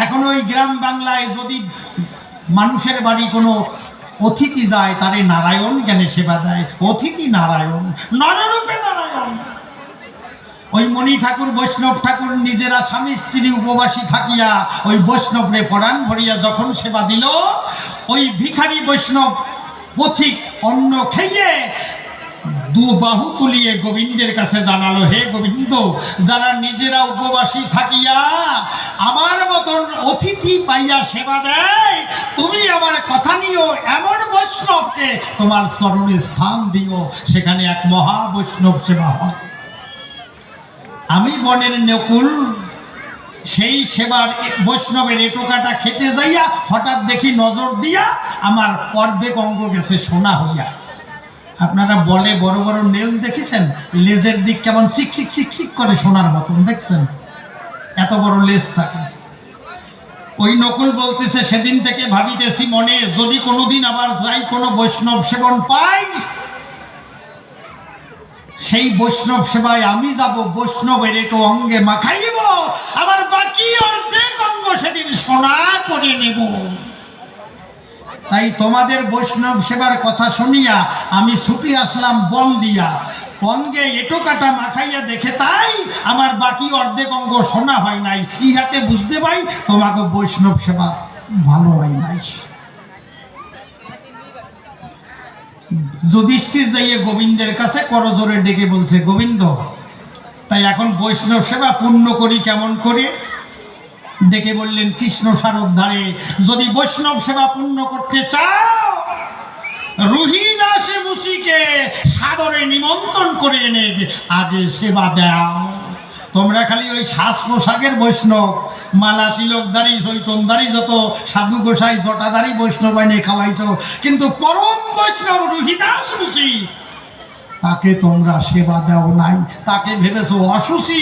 এখন ওই গ্রাম বাংলায় যদি মানুষের বাড়ি কোনো অতিথি যায়, তারে নারায়ণ জ্ঞানে সেবা দেয়, অতিথি নারায়ণ, নররূপে নারায়ণ। ওই মণি ঠাকুর, বৈষ্ণব ঠাকুর নিজেরা স্বামী স্ত্রী উপবাসী থাকিয়া ওই বৈষ্ণবরে পরাণ ভরিয়া যখন সেবা দিল, ওই ভিখারি বৈষ্ণব পথিক অন্ন খেয়ে 2 বাহু তুলিয়ে গোবিন্দের কাছে জানালো, হে গোবিন্দ, যারা নিজেরা উপবাসী থাকিয়া আমার মতন অতিথি পাইয়া সেবা দেয়, তুমি আমার কথা নিও, এমন বৈষ্ণবকে তোমার চরণে স্থান দিও, সেখানে এক মহা বৈষ্ণব সেবা হয়। আমি বনের নকুল, সেই সেবার বৈষ্ণবের এটোকাটা খেতে যাইয়া হঠাৎ দেখি নজর দিয়া আমার অর্ধেক অঙ্গ গেছে সোনা হইয়া। আপনারা বলে বড় বড় নেউল দেখেছেন, লেজের দিক কেমন চিকচিক চিকচিক করে সোনার মতন, দেখছেন? এত বড় লেজ থাকে। ওই নকুল বলতেছে, সেদিন থেকে ভাবিতেছি মনে, যদি কোনোদিন আবার যাই কোনো বৈষ্ণব সেবন পাই, সেই বৈষ্ণব সেবায় আমি যাব, বৈষ্ণবের একটু অঙ্গে মাখাইব, আমার বাকি অর্ধেক অঙ্গ সেদিন সোনা করে নেব। তাই তোমাদের বৈষ্ণব সেবার কথা শুনিয়া আমি ছুটি আসলাম বন দিয়া, অঙ্গে এটো কাটা মাখাইয়া দেখে তাই আমার বাকি অর্ধেক অঙ্গ সোনা হয় নাই। ইহাতে বুঝতে পাই তোমাকে বৈষ্ণব সেবা ভালো হয় নাই। যুধিষ্ঠির যাইয়ে গোবিন্দের কাছে করজোরে ডেকে বলছে, গোবিন্দ, তাই এখন বৈষ্ণব সেবা পূর্ণ করি কেমন করে? ডেকে বললেন, কৃষ্ণ সারোদ্ধারে যদি বৈষ্ণব সেবা পূর্ণ করতে চাও, রুহিদাস মুসিকে সাদরে নিমন্ত্রণ করে এনে আগে সেবা দাও। তোমরা খালি ওই শ্বাস পোশাকের বৈষ্ণব, মালা তিলকধারী চৈতনধারী যত সাধু গোসাই জটাধারী বৈষ্ণব এনে খাওয়াইছ, কিন্তু পরম বৈষ্ণব রুহিদাস মুসি তাকে তোমরা সেবা দাও নাই। তাকে ভেবেছো অসুচি।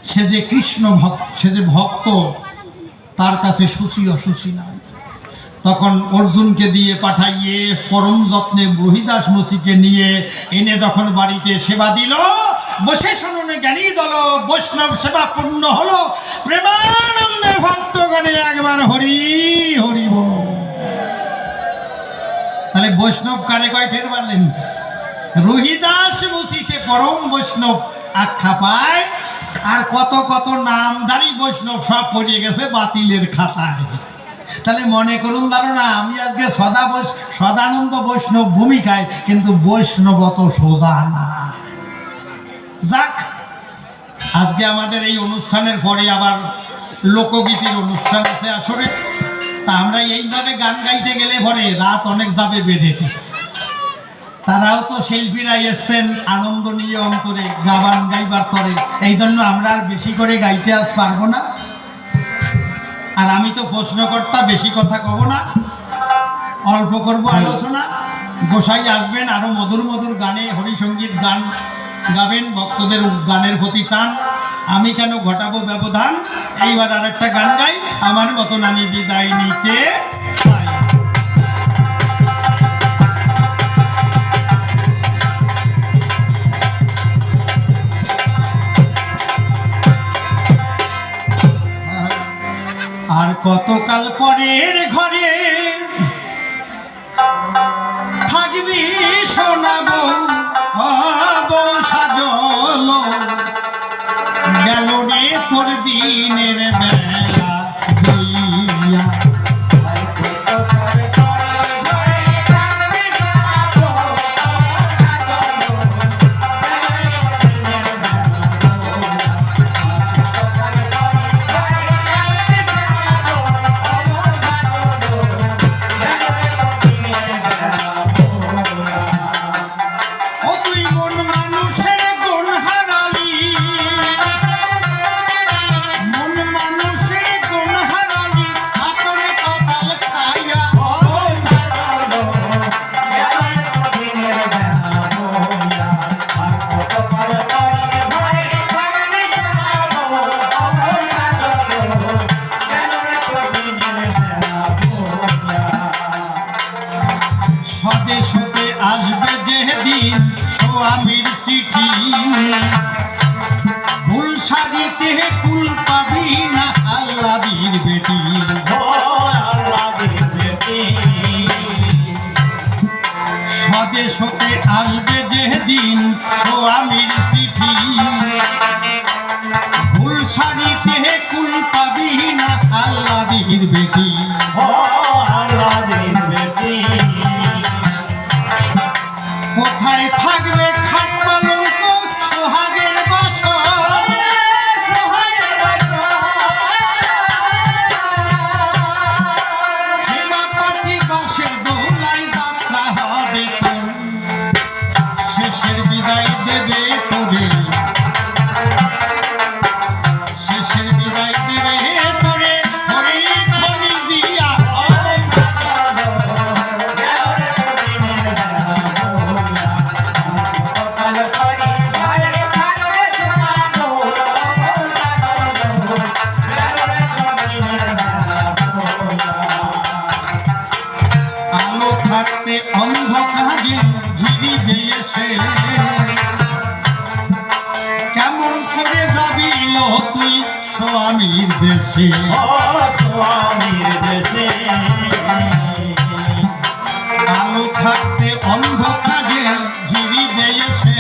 সে যে কৃষ্ণ ভক্ত, সে যে ভক্ত, তার কাছে সূচি অসুচি নাই। তখন অর্জুনকে দিয়ে পাঠাইয়ে পরম যত্নে রুহিদাস মুসিকে নিয়ে এনে যখন বাড়িতে সেবা দিল, বসে শুনুন জ্ঞানী দল, বৈষ্ণব সেবা পূর্ণ হলো। প্রেমানন্দে ভক্তগণে একবার হরি হরি বল। তাহলে বৈষ্ণব কারে কয় ঠের পারলেন? রুহিদাস মুসি সে পরম বৈষ্ণব আখ্যা পায়। আর কত কত নামধারী বৈষ্ণব সব পড়িয়ে গেছে বাতিলের খাতায়। তাহলে মনে করুন ধারণা আমি আজকে সদানন্দ বৈষ্ণব ভূমিকায়, কিন্তু বৈষ্ণব অত সোজা না। যাক, আজকে আমাদের এই অনুষ্ঠানের পরে আবার লোকগীতির অনুষ্ঠান আছে আসলে। তা আমরা এইভাবে গান গাইতে গেলে পরে রাত অনেক যাবে বেঁধে। তারাও তো শিল্পীরা এসছেন আনন্দ নিয়ে অন্তরে, গান গাইবার তরে, এই জন্য আমরা আর বেশি করে গাইতে আজ পারবো না। আর আমি তো প্রশ্নকর্তা, বেশি কথা কব না, অল্প করব আলোচনা। গোসাই আসবেন, আরো মধুর মধুর গানে হরিসঙ্গীত গান গাবেন, ভক্তদের গানের প্রতি টান। আমি কেন ঘটাবো ব্যবধান? এইবার আর একটা গান গাই, আমার মতন আমি বিদায় নিতে চাই। আর কতকাল পরের ঘরে থাকবি শোনাবো বউ সাজল, গেল রে তোর দিনের বেলা বইয়া। স্বদেশে আসবে যেদিন স্বামীর চিঠি, ফুল সারিতে কুল পাবি না আল্লাদির বেটি। স্বদেশে আসবে যেদিন স্বামীর চিঠি, ফুল সারিতে কুল পাবি না আল্লাদির বেটি। কোথায় থাকবে খাট পালঙ্ক সোহাগের বাসর, সেনাপাটি বাসের দোলায় যাত্রা হবে তোর, শেষের বিদায় দেবে তোরে, শেষের বিদায় দেবে তোরে হরি ধনি দিয়া। আলো থাকতে অন্ধকারে ঘিরিবে এসে, কেমন করে যাবি লো তুই স্বামীর দেশে, স্বামীর দেশে। আলো থাকতে অন্ধকারে ঘিরিবে এসে,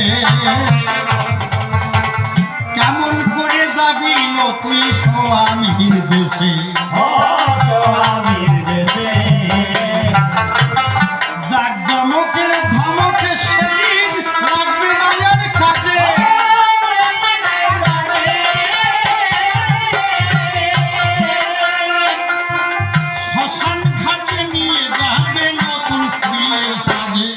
কেমন করে যাবি লো তুই স্বামীর দেশে, স্বামীর দেশে। জাকজমকের ধমকে সেদিন লাগবে না আর কাজে, শ্মশান ঘাটে নিয়ে যাবে নতুন প্রিয় সাজে,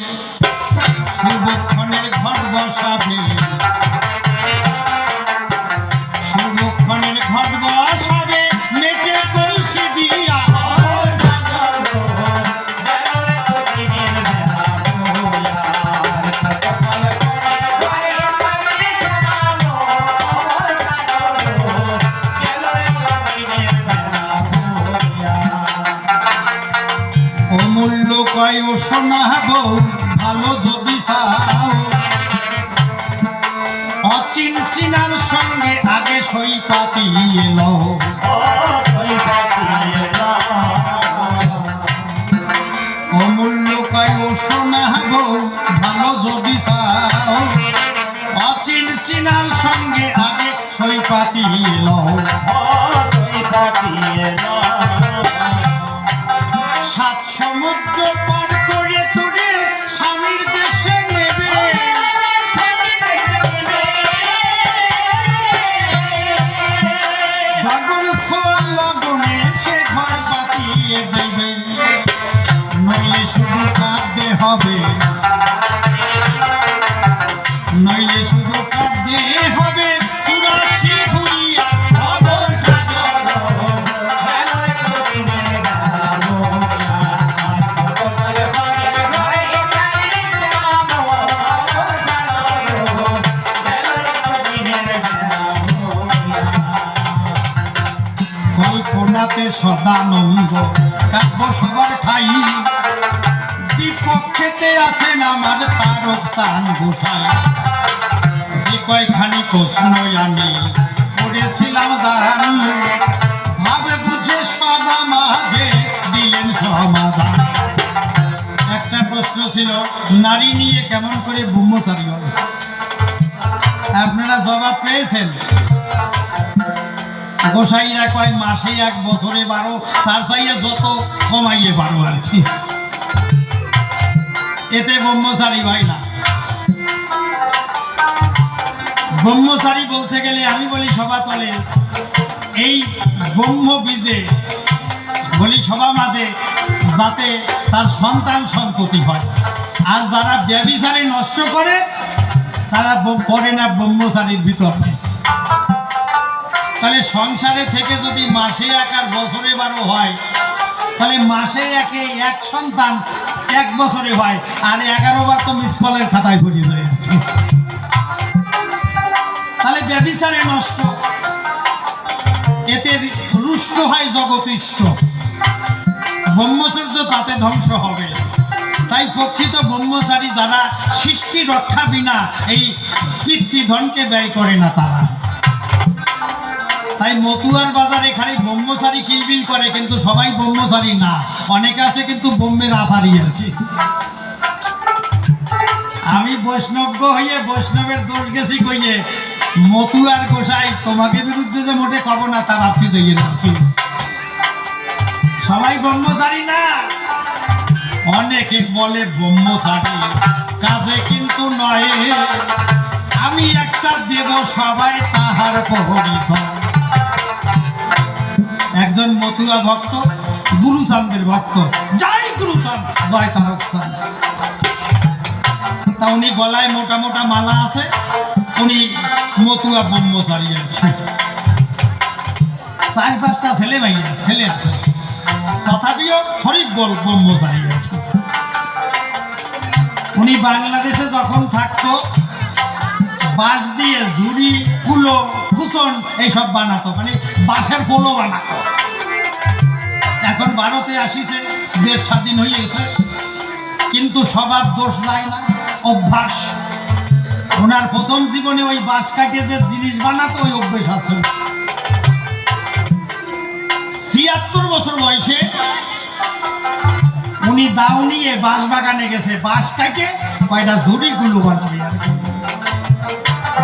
শুভক্ষণের ঘর বসাবে, শুভক্ষণের ঘর বসাবে মেটে কলসি দিয়া, অমূল্য কয় ও সোনা বউ ভালো যদি চাও, অচিন সিনার সঙ্গে আগে সই পাতিয়ে এলো, অমূল্য কয় ও সোনা বউ ভালো যদি চাও, অচিন সিনার সঙ্গে আগে সই পাতিয়ে এলো, সাত সমুদ্র পার করে তোরে স্বামীর দেশে নেবে, গগন ছোঁয়ার লগনে সে ঘর পাতিয়ে দেবে, নইলে শুধু কাঁদতে হবে, নইলে শুধু কাঁদতে হবে, সুরাশি ঘুরিয়া খবর কল্পনাতে সদানন্দ কাব্য সবার ঠাই, বিপক্ষেতে আসেন আমার তারক চান গোসাই, যে কয়খানি প্রশ্ন আমি করেছিলাম দান, ভাবে বুঝে সদা মাঝে দিলেন সমাধান। একটা প্রশ্ন ছিল নারী নিয়ে কেমন করে ব্রহ্মচারী হয়, আপনারা জবাব পেয়েছেন। গোসাইরা কয় মাসে 1 বছরে 12, তার চাইয়ে যত কমাইয়ে 12 আর কি, এতে ব্রহ্মচারী হয় না। ব্রহ্মচারী বলতে গেলে আমি বলি সভাতলে এই ব্রহ্ম বীজে বলি সভা মাঝে যাতে তার সন্তান সন্ততি হয়, আর যারা ব্যভিচারে নষ্ট করে তারা পড়ে না ব্রহ্মচারীর ভিতরে। তাহলে সংসারে থেকে যদি মাসে 1 আর বছরে 12 হয়, তাহলে মাসে 1 সন্তান 1 বছরে হয়, আর 11 বার তো মিসকলের খাতায় পড়ে যায়। তাহলে ব্যভিচারে নষ্ট, এতে রুষ্ট হয় জগতিষ্ঠ, ব্রহ্মচর্য তাতে ধ্বংস হবে। তাই প্রকৃত ব্রহ্মচারী যারা সৃষ্টি রক্ষা বিনা এই পিতৃধনকে ব্যয় করে না তারা। তাই মতুয়ার বাজারে খালি ব্রহ্মচারী কিলবিল করে, কিন্তু সবাই ব্রহ্মচারী না, অনেকে আছে কিন্তু ব্রহ্মের আচারী আর কি। আমি বৈষ্ণব হইয়ে বৈষ্ণবের দোষ গেছি কইয়ে মতুয়ার গোসাই তোমাকে বিরুদ্ধে যে মোটে কব না তা ভাবতে যাইয়ে না, সবাই ব্রহ্মচারী না। অনেকে বলে ব্রহ্মচারী কাজে কিন্তু নয়, আমি একটা দেব সবাই তাহার পরিচয়। একজন মতুয়া ভক্ত, গুরুচাঁদের ভক্ত, জয় গুরুচাঁদ জয় তারক চাঁদ, তা উনি গলায় মোটা মোটা মালা আছে, উনি মতুয়া ব্রহ্মচারী আর কি। 4-5টা ছেলে আছে, তথাপিও হরিবল ব্রহ্মচারী আর কি। উনি বাংলাদেশে যখন থাকতো বাঁশ দিয়ে ঝুড়ি, কুলো, কুচন এইসব বানাতো, মানে বাঁশের পোলো বানাতো। এখন ভারতে আসিছে, দেশ স্বাধীন হয়ে গেছে, কিন্তু স্বভাব দোষ যায় না, অভ্যাস। ওনার প্রথম জীবনে ওই বাঁশ কাটিয়ে যে জিনিস বানাতো ওই অভ্যেস আছে। ৭৬ বছর বয়সে উনি দাও নিয়ে বাঁশ বাগানে গেছে, বাঁশ কাটে কয়টা ঝুড়িগুলো বানাবে আর কি।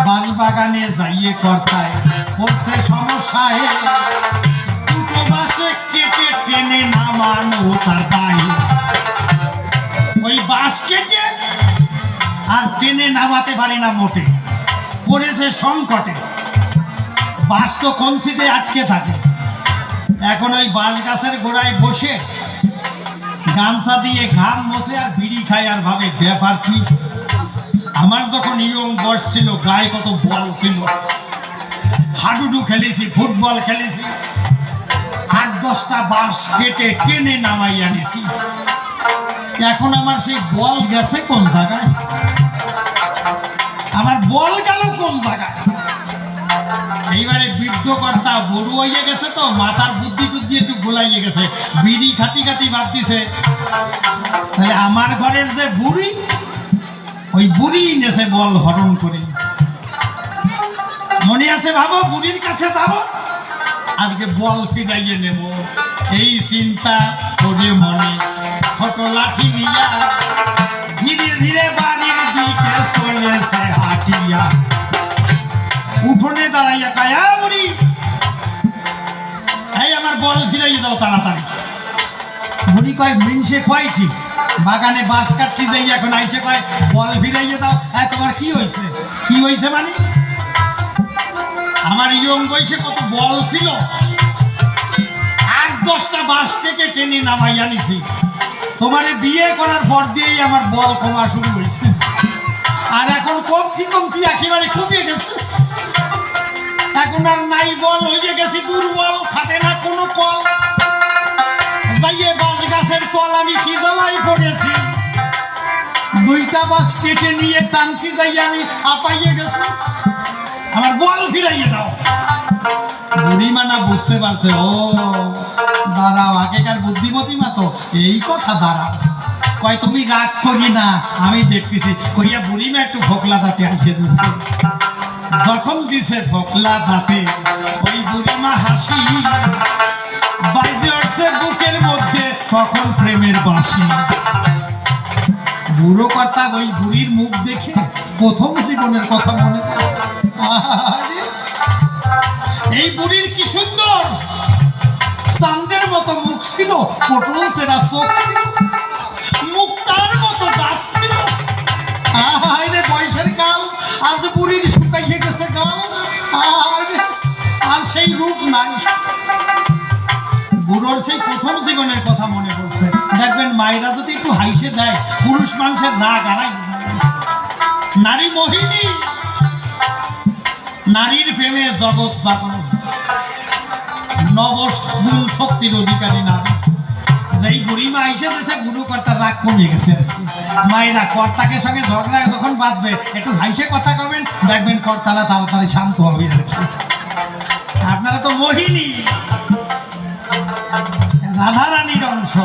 বাঁশ বাগানে যাইয়ে কর্তায় বলছে সমস্যায়, দুটো বাঁশে কেটে টেনে নামানো তার দায়। ওই বাঁশ কেটে আর টেনে নামাতে পারি না মোটে, পড়েছে সংকটে। বাঁশ তো কঞ্চিতে আটকে থাকে। এখন ওই বাঁশ গাছের গোড়ায় বসে গামছা দিয়ে ঘাম মোছে আর বিড়ি খায় আর ভাবে ব্যাপার কি। আমার যখন ইয়ং বয়স ছিল গায়ে কত বল ছিল, হাডুডু খেলেছি, ফুটবল খেলেছি, ৮-১০টা বাঁশ কেটে টেনে নামাই আনিছি। এখন আমার সেই বল গেছে কোন জায়গায়, আমার বল গেল কোন জায়গায়। এইবারে বৃদ্ধ কর্তা বড় হয়ে গেছে তো মাথার বুদ্ধি টুদ্ধি একটু গোলাইয়ে গেছে, বিড়ি খাতি খাতি ভাবতেছে তাহলে আমার ঘরের যে বুড়ি, ওই বুড়ি নেছে বল হরণ করে। মনে আছে ভাবো বুড়ির কাছে যাব, আজকে বল ফিরাইয়ে নেব। এই চিন্তা করে মনে ছোট লাঠি নিয়া ধীরে ধীরে বাড়ির দিকে চলেছে হাঁটিয়া। উঠোনে দাঁড়াইয়া কায়া বুড়ি, এই আমার বল ফিরাইয়ে দাও তাড়াতাড়ি। বুড়ি কয় মিনসে কয় কি, বাগানে বাঁশ কাটতে যাই এখন আইসে কয় বল ফিরাইয়ে দাও। হ্যাঁ তোমার কি হয়েছে? কি হয়েছে মানে আমার ইয়ং বয়সে কত বল ছিল, ৮-১০টা বাঁশ থেকে টেনে নামাই আনিছি। তোমারে বিয়ে করার পর দিয়েই আমার বল কমা শুরু হয়েছে, আর এখন কমতি কমতি একেবারে কমিয়ে গেছে। এখন আর নাই বল, হয়ে গেছি দুর্বল, খাটে না কোনো কল। যাইয়ে বাঁশ গাছের তল আমি কি জ্বালাই পড়েছি, 2টা বাঁশ কেটে নিয়ে টানতে যাই আমি আপাইয়ে গেছি। আমার বল ফিরাইয়ে দাও। বুড়িমা না বুঝতে পারছে, ও দাঁড়াও, আগেকার বুদ্ধিমতী মা তো এই কথা দাঁড়াও। কয় তুমি রাগ করি না, আমি দেখতেছি। কইয়া বুড়িমা একটু ফোকলা দাঁতে আসিয়ে দিছে। যখন দিছে ফোকলা দাঁতে ওই বুড়িমা হাসি বাজে উঠছে বুকের মধ্যে, তখন প্রেমের বাঁশি। বুড়ো কর্তা ওই বুড়ির মুখ দেখে প্রথম জীবনের কথা মনে পড়ছে। আরে এই বুড়ির কি সুন্দর, চাঁদের মতো মুখ ছিল, পটল চেরা চোখ ছিল, মুক্তার মতো দাঁত ছিল। আরে বয়সের কাল, আজ বুড়ির শুকাইয়ে গেছে গাল। আর সেই রূপ নাই। বুড়োর সেই প্রথম জীবনের কথা মনে পড়ছে। দেখবেন মায়েরা যদি একটু হাইসে দেয়, পুরুষ মানুষের রাগ আড়াই যায়। নারী মোহিনী, নারীর প্রেমে জগৎ পাগল, নবগুণ শক্তির অধিকারী নারী। যেই বুড়িমা আইসে দিয়েছে, বুড়ো কর্তার রাগ কমিয়ে গেছে। মায়েরা কর্তাকে সঙ্গে ঝগড়া যখন বাঁধবে একটু হাইসে কথা কবেন, দেখবেন কর্তারা তাড়াতাড়ি শান্ত হবে আর কি। আপনারা তো মোহিনী, রাধারানীর অংশ।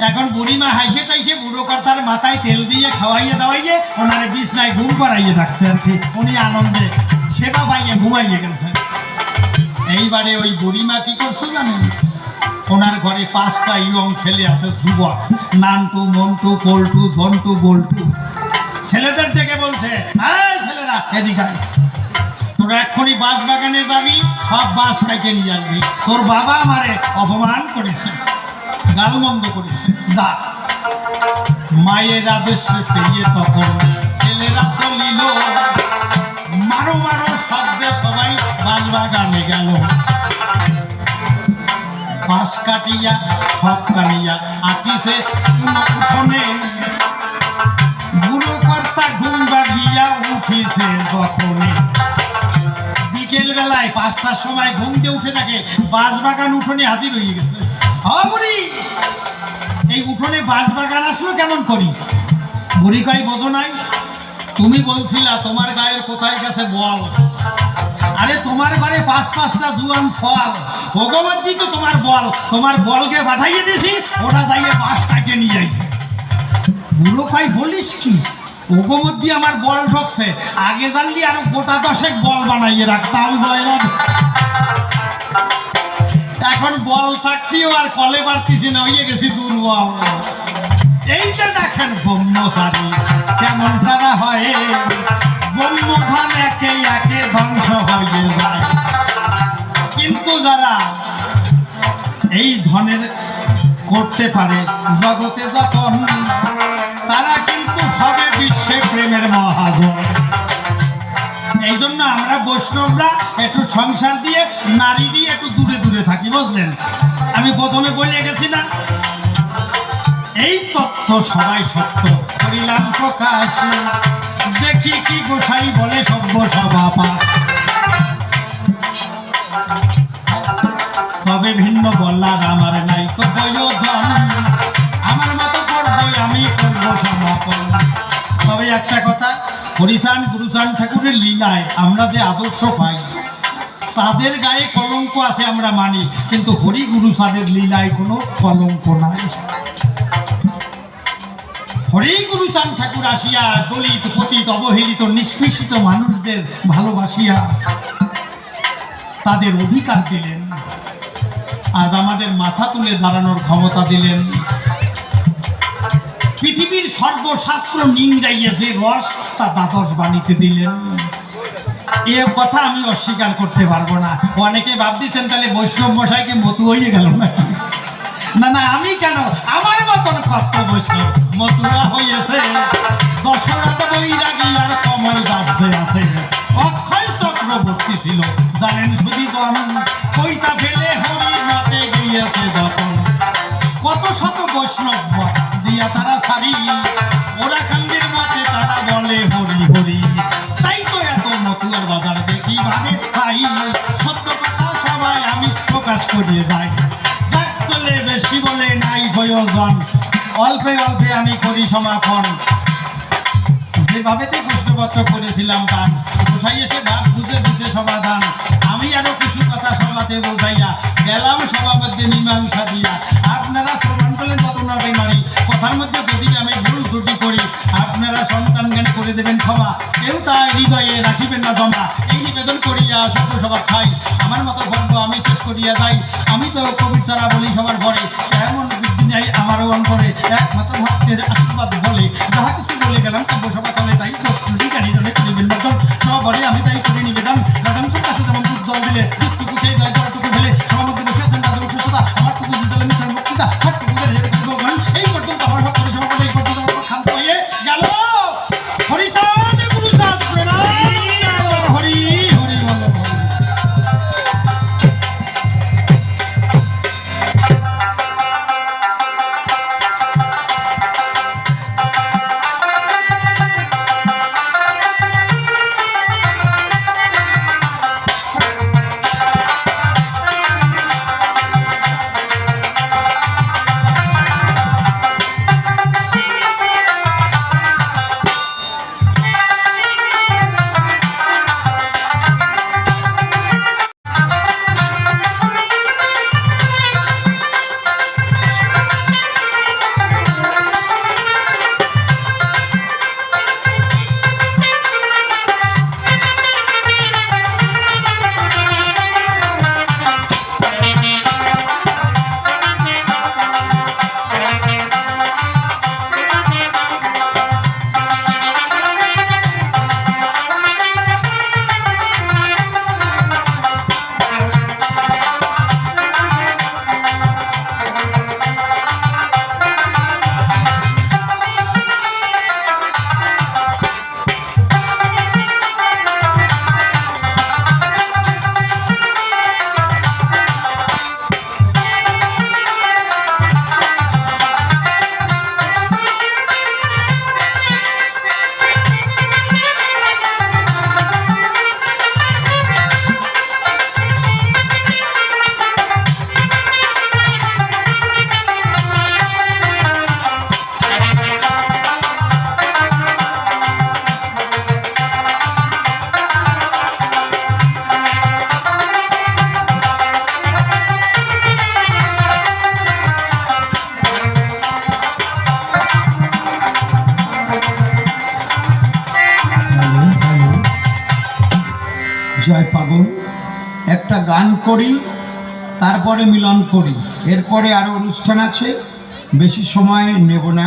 এখন বুড়িমা হাইসে টাইসে বুড়ো কর্তার মাথায় তেল দিয়ে খাওয়াইয়ে দাওয়াইয়ে ওনারে বিছনায় ঘুম করাইয়ে রাখছে আর কি। উনি আনন্দে সেবা পাইয়ে ঘুমাইয়ে গেছে। এইবারে ওই বুড়িমা কি করছে জানেন, ওনার ঘরে 5টা ইয়ং ছেলে আছে, যুবক, নান্টু, মন্টু, পল্টু, ঝন্টু, বল্টু। ছেলেদের ডেকে বলছে, এই ছেলেরা এদিকে আয়, তোরা এক্ষুনি বাঁশ বাগানে যাবি, সব বাঁশ কাটে নিয়ে আসবি। তোর বাবা আমারে অপমান করেছে, গালমন্দ করেছে, যা। মায়ের আদেশে পেয়ে তখন ছেলেরা চলিল, মারো মারো শব্দে সবাই বাঁশ বাগানে গেল। বাঁশ কাটিয়া সব কাটিয়া আটিছে উঠোনে, বুড়ো কর্তা ঘুম ভাঙিয়া উঠিছে যখনই। বিকেল বেলায় 5টার সময় ঘুম দিয়ে উঠে থাকে, বাঁশ বাগান উঠোনে হাজির হয়ে গেছে। বুড়ি, এই উঠোনে বাঁশ বাগান আসলো কেমন করি? বুড়ি কয়, বোঝো নাই, তুমি বলছিলা তোমার গায়ের কোথায় গেছে বল। আরে তোমার ঘরে 5-5টা জুয়ান ফল, ভগবতী তো তোমার বল, তোমার বলকে পাঠাইয়ে দিছি, ওটা যাইয়ে বাঁশ কাটে নিয়ে যাইছে। বুড়ো ভাই বলিস কি, ওগো মধ্যে আমার বল ঢোকছে, আগে জানলি আরো গোটা 10 বল বানাইয়ে রাখতাম জয়রাম। এখন বল থাকতেও আর কলে পারতেছি না, হয়ে গেছি দুর্বল। এই যে দেখেন ব্রহ্মচারী কেমন তারা হয়, ব্রহ্মধন একে একে ধ্বংস হয়ে যায়। কিন্তু যারা এই ধনের করতে পারে জগতে যতন, তারা কিন্তু হবে বিশ্বে প্রেমের মহাজন। এই জন্য আমরা বৈষ্ণবরা একটু সংসার দিয়ে নারী দিয়ে একটু দূরে দূরে থাকি, বুঝলেন? আমি প্রথমে বলে গেছি না, এই তথ্য সবাই সত্য করিলাম প্রকাশ, দেখি কি গোসাই বলে সভ্য সভা। তবে ভিন্ন বলার আমার নাই প্রয়োজন, আমার মতো করবই আমি করব সমাপন। তবে একটা কথা, হরিচাঁদ গুরুচাঁদ ঠাকুরের লীলায় আমরা যে আদর্শ পাই, চাঁদের গায়ে কলঙ্ক আছে আমরা মানি, কিন্তু হরি গুরুচাঁদের লীলায় কোনো কলঙ্ক নাই। হরি গুরুচাঁদ ঠাকুর আসিয়া দলিত পতিত অবহেলিত নিষ্পেষিত মানুষদের ভালোবাসিয়া তাদের অধিকার দিলেন, আজ আমাদের মাথা তুলে দাঁড়ানোর ক্ষমতা দিলেন। পৃথিবীর সর্বশাস্ত্র নিংড়াইয়া যে রস তা দ্বাদশ বাণীতে দিলেন। এ কথা আমি অস্বীকার করতে পারবো না। অনেকে ভাবতেছেন তাহলে বৈষ্ণব মশাইকে মতু হয়ে গেল নাকি? না না, আমি কেন, আমার মতন কত বৈষ্ণব মতুয়া হয়েছে। দশরথ বৈরাগী আর কমল দাস যে আছে, অক্ষয় চক্রবর্তী ছিল জানেন সুধীগণ, কইতা ফেলে হরি মতে গিয়েছে যখন। কত শত বৈষ্ণব দিয়া তারা সারি, ওরা কান্দির মতে তারা বলে হরি হরি। তাই তো এত মতুয়ার বাজার দেখি ভাবে ভাই, সত্য কথা সবাই আমি প্রকাশ করিয়ে যাই। যাক চলে বেশি বলে নাই প্রয়োজন, অল্পে অল্পে আমি করি সমাপন। যেভাবেতে প্রশ্নপত্র করেছিলাম দান, গোসাই এসে ভাব বুঝে দিছে সমাধান। আমি আরো কিছু কথা সভাতে বোঝাইয়া গেলাম সভা মধ্যে মীমাংসা দিয়া। আপনারা শ্রবণ করলেন যত নয় মারি, কথার মধ্যে যদি আমি ভুল ত্রুটি করি আপনারা সন্তান জ্ঞান করে দেবেন ক্ষমা, কেউ তাই হৃদয়ে রাখিবেন না জমা। এই নিবেদন করিয়া সভ্য সবার ঠাই আমার মতো গর্ব আমি শেষ করিয়া যাই। আমি তো কবির ছাড়া বলি সবার ঘরে, এমন বৃদ্ধি নাই আমারও অন্তরে, একমাত্র ভক্তের আশীর্বাদ বলে যাহা কিছু বলে গেলাম কাব্য সভা চলে। তাই করিবেন বর্জন সবারে আমি তাই করি নিবেদন। রাজংশের কাছে যেমন দুধ জল দিলে দুধটুকু খেয়ে দেয়, জলটুকু ফেলে সবার মধ্যে বসে আছেন রাজবংশ সুতা, আমার টুকু দিতে মিশ্রণ বক্তৃতা সবটুকু এই পর্যন্ত আমার ভক্ত সভাপতি এই পর্যন্ত আমার ক্ষান্ত হয়ে গেল। হরিচাঁদ গুরুচাঁদ প্রণাম, হরি হরি বল। জয় পাগল, একটা গান করি, তারপরে মিলন করি। এরপরে আরও অনুষ্ঠান আছে, বেশি সময় নেব না।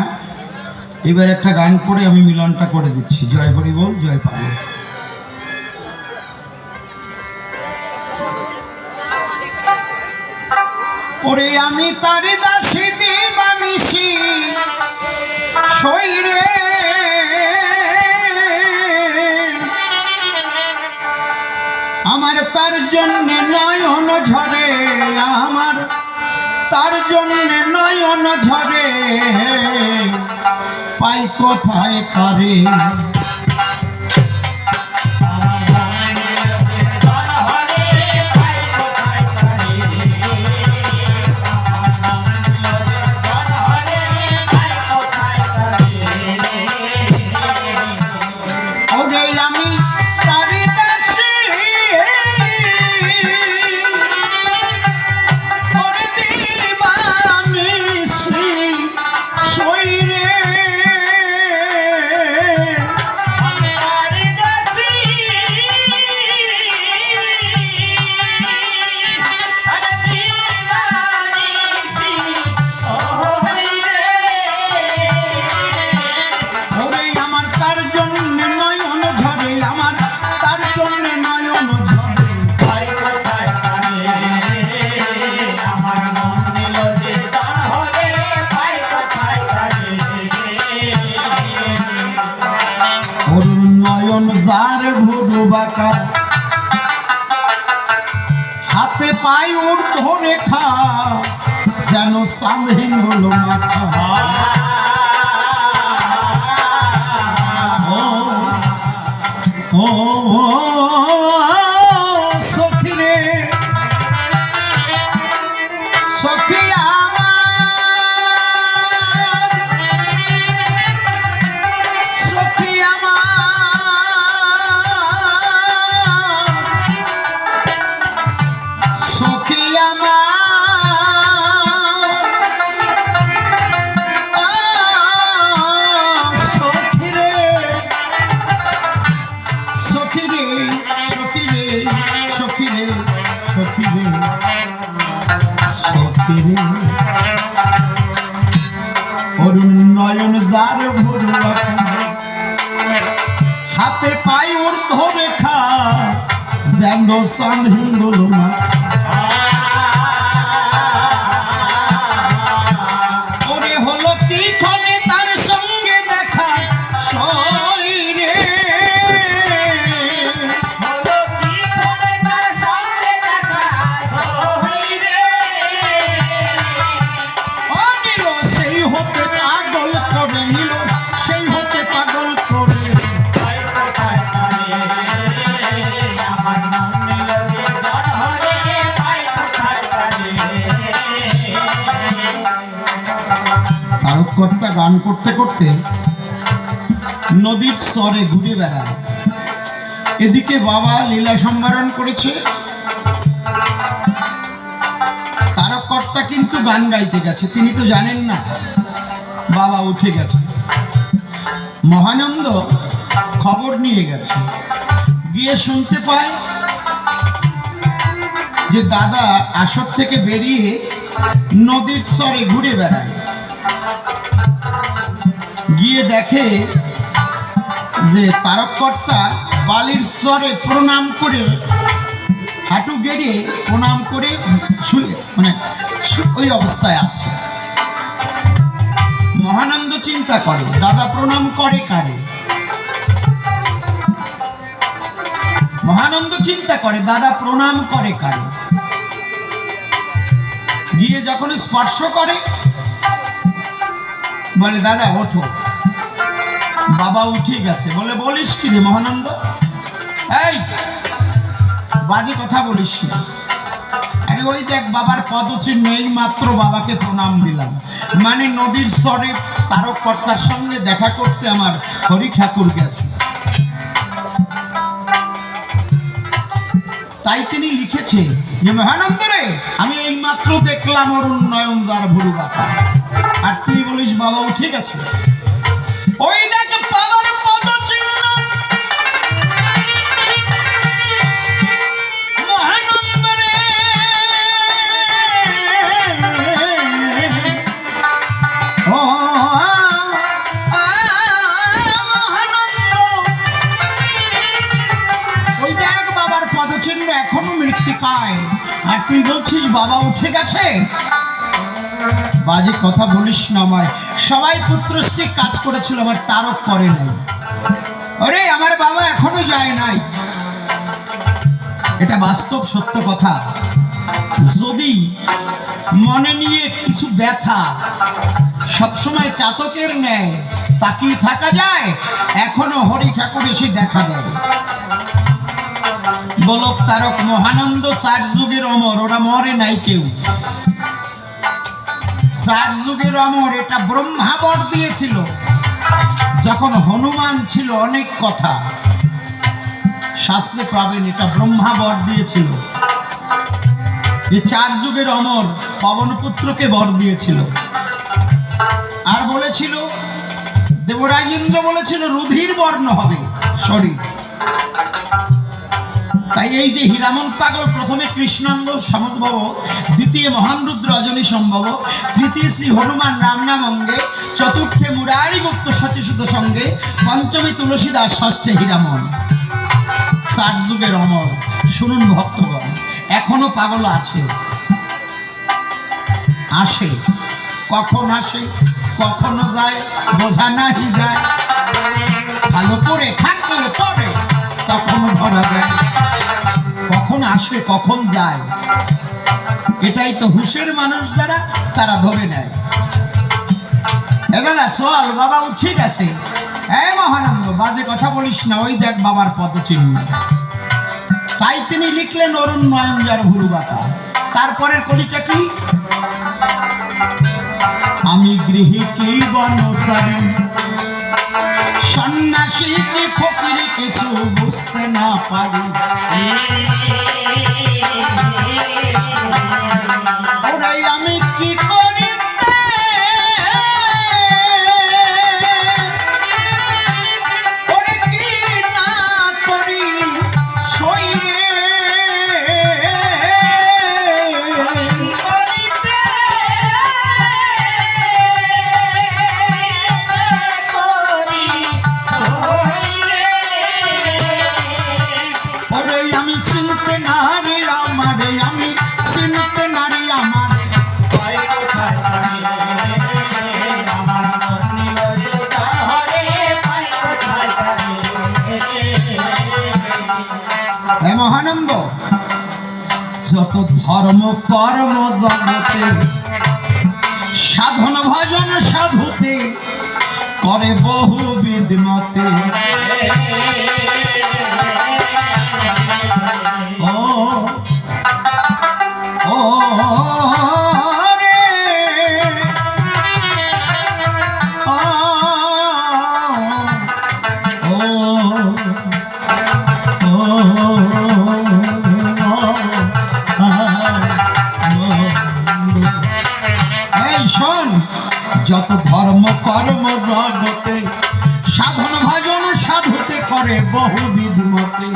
এবার একটা গান করে আমি মিলনটা করে দিচ্ছি। জয় হরি বল, জয় পাগল। ওরে আমি তার দাসী দিবানিশি শৈরে, আমার তার জন্যে নয়ন ঝরে, আমার তার জন্যে নয়ন ঝরে, পাই কোথায় কারে। নয়ন যার ভুরু বাঁকা, হাতে পাই ওর ধরে খা, যেন সামহীন হলো মাথা। ও সখী রে সখী, অরুণ নয়ন যার ভুরু বাঁকা, হাতে পাই ওর ধরে খা, যেন সামহীন হলো মাথা। ওরে হলো কি ক্ষণে তার সঙ্গে দেখা শরীরে, তারককর্তা গান করতে করতে নদীর স্বরে ঘুরে বেড়ায়। এদিকে বাবা লীলা সম্বরণ করেছে, তারককর্তা কিন্তু গান গাইতে গেছে। তিনি তো জানেন না বাবা উঠে গেছে। মহানন্দ খবর নিয়ে গেছে, গিয়ে শুনতে পায় যে দাদা আসর থেকে বেরিয়ে নদীর স্বরে ঘুরে বেড়ায়। গিয়ে দেখে যে তারককর্তা বালির স্বরে প্রণাম করে, হাঁটু গেড়ে প্রণাম করে শুয়ে, মানে ওই অবস্থায় আছে। মহানন্দ চিন্তা করে দাদা প্রণাম করে কারে। মহানন্দ চিন্তা করে দাদা প্রণাম করে কারে। গিয়ে যখন স্পর্শ করে বলে দাদা ওঠো। বাবা উঠে গেছে। বলে বলিস কি রে মহানন্দ, এই বাজে কথা বলিস না। আরে ওই দেখ বাবার পদচিহ্ন, এই মাত্র বাবাকে প্রণাম দিলাম। মানে নদীর স্বরে তারককর্তার সঙ্গে দেখা করতে আমার হরি ঠাকুর গেছে। তাই তিনি লিখেছে যে মহানন্দ রে, আমি এই মাত্র দেখলাম অরুণ নয়ন যার ভুরু বাঁকা, আর তুই বলিস বাবা উঠে গেছে। ওই দেখ বাবার পদচিহ্ন, যায় আর তুই বলছিস বাবা উঠে গেছে। বাজে কথা বলিস না আমায়। সবাই পুত্রষ্টিক কাজ করেছিল, আমার তারক করে নাই। ওরে আমার বাবা এখনো যায় নাই, এটা বাস্তব সত্য কথা। যদি মনে নিয়ে কিছু ব্যথা সবসময় চাতকের ন্যায় তাকিয়ে থাকা যায়, এখনো হরি ঠাকুর এসে দেখা দেয়। গোলক তারক মহানন্দ 60 যুগের অমর, ওরা মরে নাই কেউ। 60 যুগের অমর, এটা ব্রহ্মা বর দিয়েছিল যখন হনুমান ছিল অনেক কথা শাস্ত্রে পাবেন, এটা ব্রহ্মা বর দিয়েছিল। যে 4 যুগের অমর পবনপুত্রকে বর দিয়েছিল, আর বলেছিল দেবরাজ ইন্দ্র বলেছিল রুধির বর্ণ হবে শরীর। তাই এই যে হীরামন পাগল প্রথমে কৃষ্ণাঙ্গ সমদ্ভব, দ্বিতীয় মহান রুদ্র রজনী সম্ভব, তৃতীয় শ্রী হনুমান রামনাম অঙ্গে, চতুর্থে মুরারি মুক্ত সচিসুত সঙ্গে, পঞ্চমী তুলসীদাস, ষষ্ঠে হীরামন। 60 যুগের অমর। শুনুন ভক্তগণ, এখনো পাগল আছে, আসে, কখন আসে কখনো যায় বোঝা নাহি যায়। ভালো করে থাকলে তবে তখনও ধরা যায়, কখন আসে কখন যায়, এটাই তো হুঁশের মানুষ যারা তারা ধরে নেয়। এগুলা চল বাবা ঠিক আছে। এই মহানন্দ বাজে কথা বলিস না, ওই দেখ বাবার পদচিহ্ন। তাই তিনি লিখলেন অরুণ নয়ন যার ভুরু বাঁকা। তারপরের কলিটা কি? আমি গৃহে কি বনসারি, সন্ন্যাসী কি ফকির কিছু বুঝতে না পারি। ওরে আমি কি করি, ওরে কি না করি, সইরে আমি চিনতে নারী আমারে, আমি চিনতে নারী আমার। হে মহানন্দ, যত ধর্ম কর্ম জগতে, সাধন ভজন সাধুতে করে বহুবিধ মতে। ও ও রে ও এই শোন, যত ধর্ম কর্ম জগতে, সাধন ভজন সাধুতে করে বহুবিধ মতে।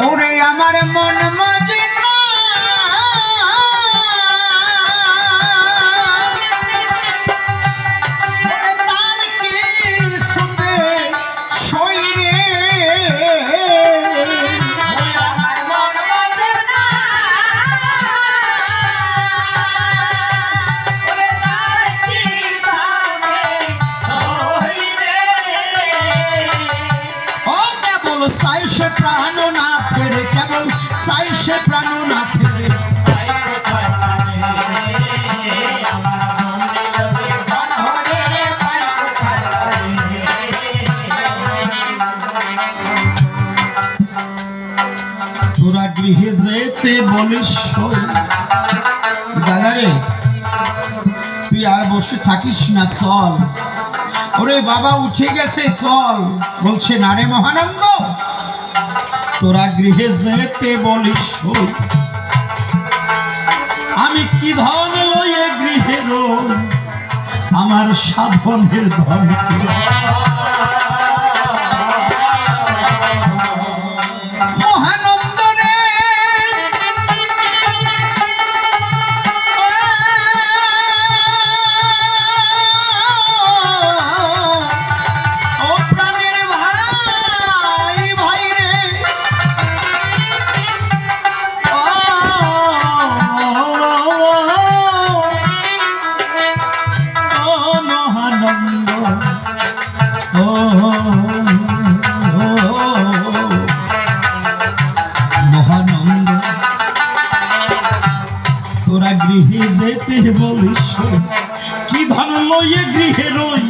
ওরে আমার মন মাঝে না, তার কি সুতে শরীরে। আমার মন মাঝে না, তার কি কেবল সাই সে প্রাণনাথের, কেবল সাই সে প্রাণনাথের। তোরা গৃহে যেতে বলিস, দাদা রে তুই আর বসে থাকিস না, চল। ওরে বাবা উঠে গেছে, চল। বলছে না রে মহানন্দ, তোরা গৃহে যেতে বলিস, আমি কি ধন ওই গৃহে রই, আমার সাধনের ধন। মহানন্দ রে ও প্রাণের ভাই, ভাই ধন লইয়ে গৃহে রই,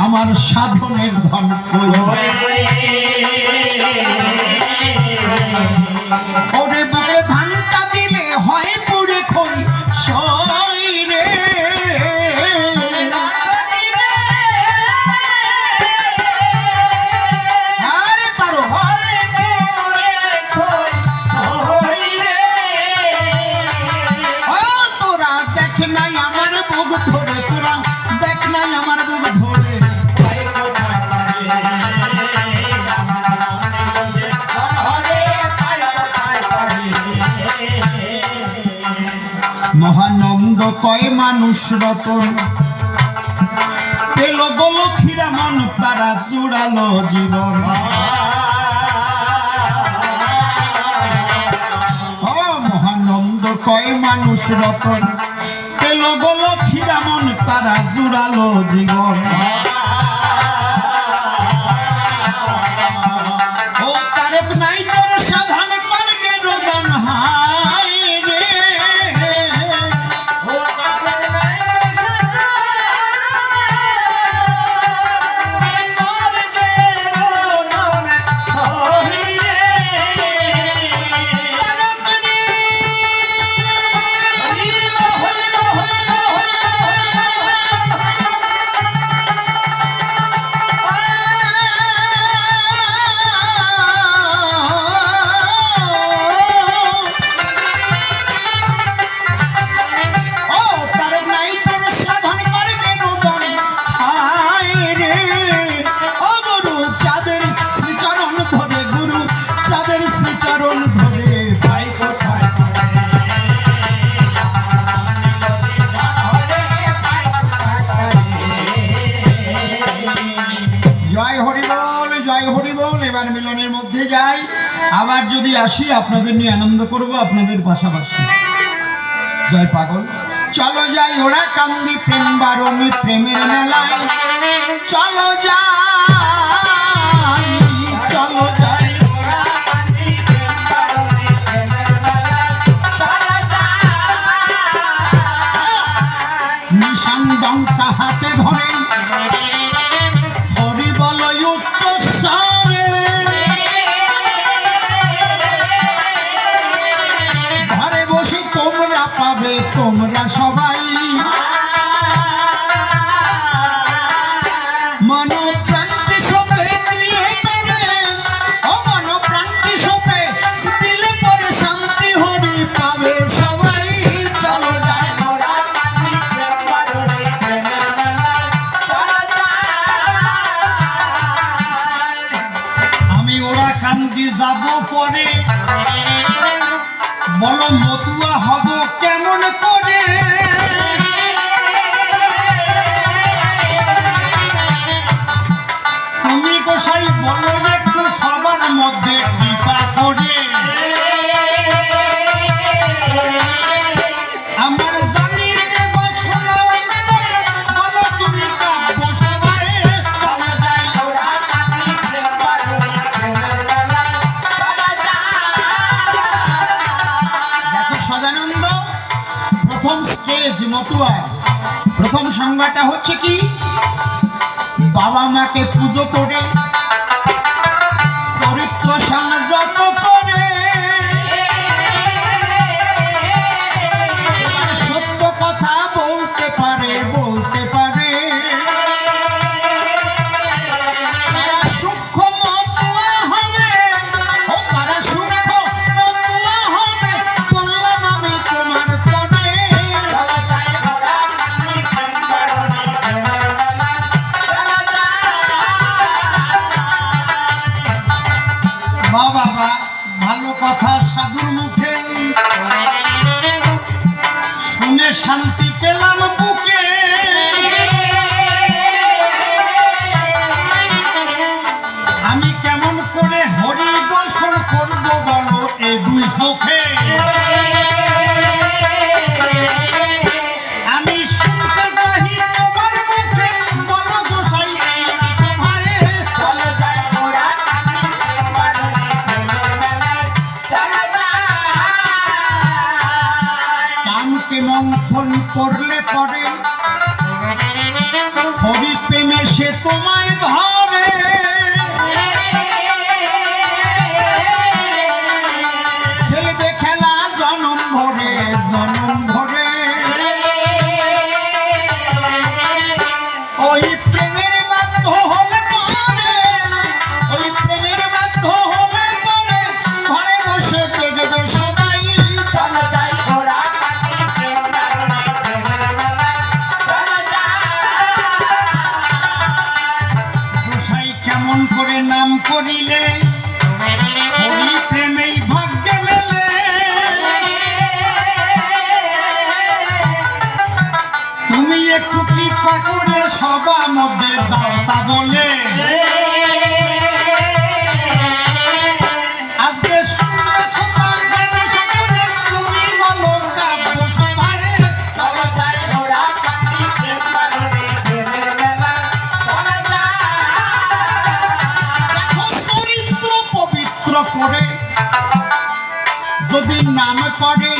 আমার সাধনের ধন কই। ওরে বুকে ধানটা দিলে হয় পুড়ে খই সই রে। আরে তারো তোরা দেখ নাই আমার বুক ধরে, তোরা দেখ নাই আমার বুক ধরে। মহানন্দ কয় মানুষ রতন, পেল গল ক্ষীরা মন তারা চূড়ালো জীবন। মহানন্দ কয় মানুষ রতন, পেল গল ক্ষীরা মন তারা জুড়ালো জীবন। ও তারেক নাই তোর সাধারণ পার্কে রোদন হাই রে। জয় হরি বল, জয় হরি বল। এবার মিলনের মধ্যে যাই, আবার যদি আসি আপনাদের নিয়ে আনন্দ করব আপনাদের পাশাপাশি। জয় পাগল। চলো যাই ওরা কান্দি প্রেম বারণী প্রেমের মেলায়, চলো যাই, চলো যাই নিশান ডঙ্কা হাতে ধরে হরি বল উচ্চ স্বরে। ঘরে বসে তোমরা পাবে তোমরা সবাই, মন প্রান্তি সপে দিলে পরে, ও মন প্রান্তি সপে দিলে পরে শান্তি হরি পাবে সবাই। চলো যাই কান্দি যাব পরে, বলো মতুয়া হব কেমন করে। তুমি গোসাই বলো একটু সবার মধ্যে কৃপা করে। আমার জানিতে বসলো বলো তুমি কাব্য সবাই। চলে যাই সদানন্দ। প্রথম স্টেজ মতুয়ায় প্রথম সংজ্ঞাটা হচ্ছে কি, বাবা মাকে পুজো করে চরিত্র সংযত করে সত্য কথা বলতে পারে, বলতে পারে। তারা সূক্ষ্ম মতুয়া হবে, ও তারা সূক্ষ্ম মতুয়া হবে, বললাম আমি তোমার পরে। বাবা ভালো কথা সাধুর মুখে শুনে শান্তি পেলাম বুকে। আমি কেমন করে হরি দর্শন করবো বলো এ দুই চোখে। আমি শুনতে চাই তোমার মুখে, বলো গোসাই এই সভায়। চলে যাই কানকে মন্থন করলে পরে তুমি একটু কৃপা করে সবার মধ্যে দাওতা বলে আজকে শুনবে সবার গান সকলে তুমি বলো কাব্য সভারে চলো যাই ঘোড়া কান্দি প্রেমবারে প্রেমের মেলা চলো যাই দেখো চরিত্র পবিত্র করে যদি নাম করে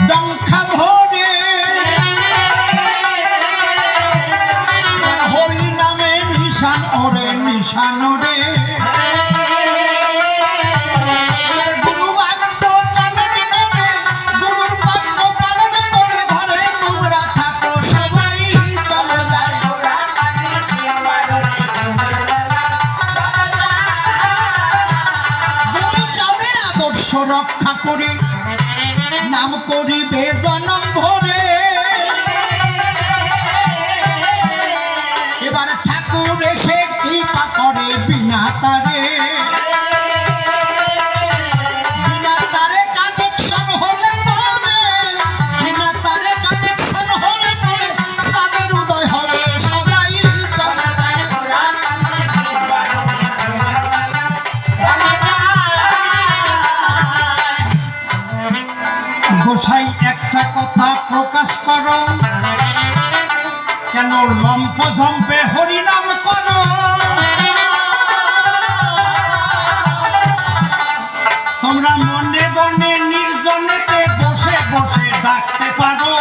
ডঙ্কা ভরে হরি নামে নিশান ওরে নিশান রে গুরু বাক্য পালন করে গুরুর বাক্য পালন করে ঘরে তোমরা থাকো সবাই চলো যাই ঘোড়া কান্দি প্রেমবারে প্রেমের মেলা চলো যাই গুরু যাদের আদর্শ রক্ষা করে নাম করিবে জনম ভরে এবার ঠাকুর এসে কৃপা করে বিনা তারে বিনা তারে কানেকশন হলে পরে বিনা তারে কানেকশন হলে পরে সাদের উদয় হবে সবাই চলে যায় ঘোড়া কান্দি প্রেমবারে প্রেমের মেলা চলো যাই গোসাই একটা কথা প্রকাশ করো কেন লম্প ঝম্পে হরিনাম করো তোমরা মনে মনে নির্জনেতে বসে বসে ডাকতে পারো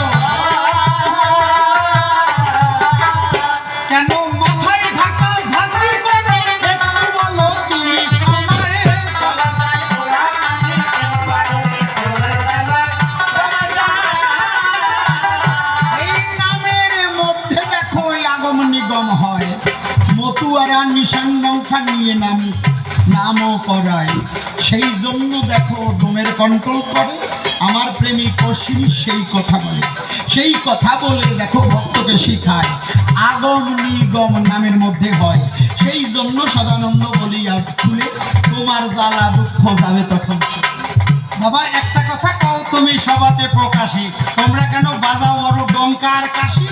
কেন মাথায় থাকা ঝাঁকি করো একটু বলো তুমি আমায় চলো যাই ঘোড়া কান্দি প্রেমবারে প্রেমের মেলা চলো যাই এই নামের মধ্যে দেখো আগম নিগম হয় মতুয়ারা নিশান সংখ্যা নিয়ে নামও করায় সেই জন্য দেখো ডোমের কন্ট্রোল করে আমার প্রেমিক অশ্বিনী সেই কথা বলে সেই কথা বলে দেখো ভক্তকে শিখায় আগম নিগম নামের মধ্যে হয় সেই জন্য সদানন্দ বলি আজ খুলে তোমার জ্বালা দুঃখ যাবে তখন বাবা একটা কথা কও তুমি সভাতে প্রকাশী তোমরা কেন বাজাও বড় ডঙ্কা আর কাশি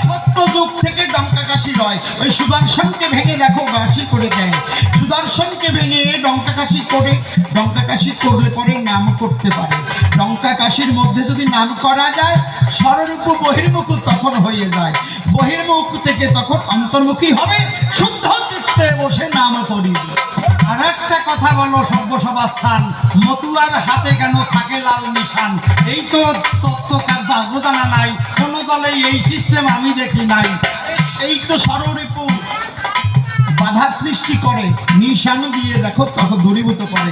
সত্য যুগ থেকে ডঙ্কা কাশি রয় ওই সুদর্শনকে ভেঙে দেখো কাশি করে দেয় সুদর্শনকে ভেঙে ডঙ্কা কাশি করে ডঙ্কা কাশি করলে পরে নাম করতে পারে ডঙ্কা কাশির মধ্যে যদি নাম করা যায় স্বরূপ বহির্মুখ তখন হয়ে যায় বহির্মুখ থেকে তখন অন্তর্মুখী হবে শুদ্ধ চিত্তে বসে নাম করিবে আর একটা কথা বলো সভ্যসভা স্থান মতুয়ার হাতে কেন থাকে লাল নিশান এই তো তত্ত্বকার জাগ্রতানা নাই কোনো দলে এই সিস্টেম আমি দেখি নাই এই তো স্বরূপ বাধা সৃষ্টি করে নিশান দিয়ে দেখো তখন দূরীভূত করে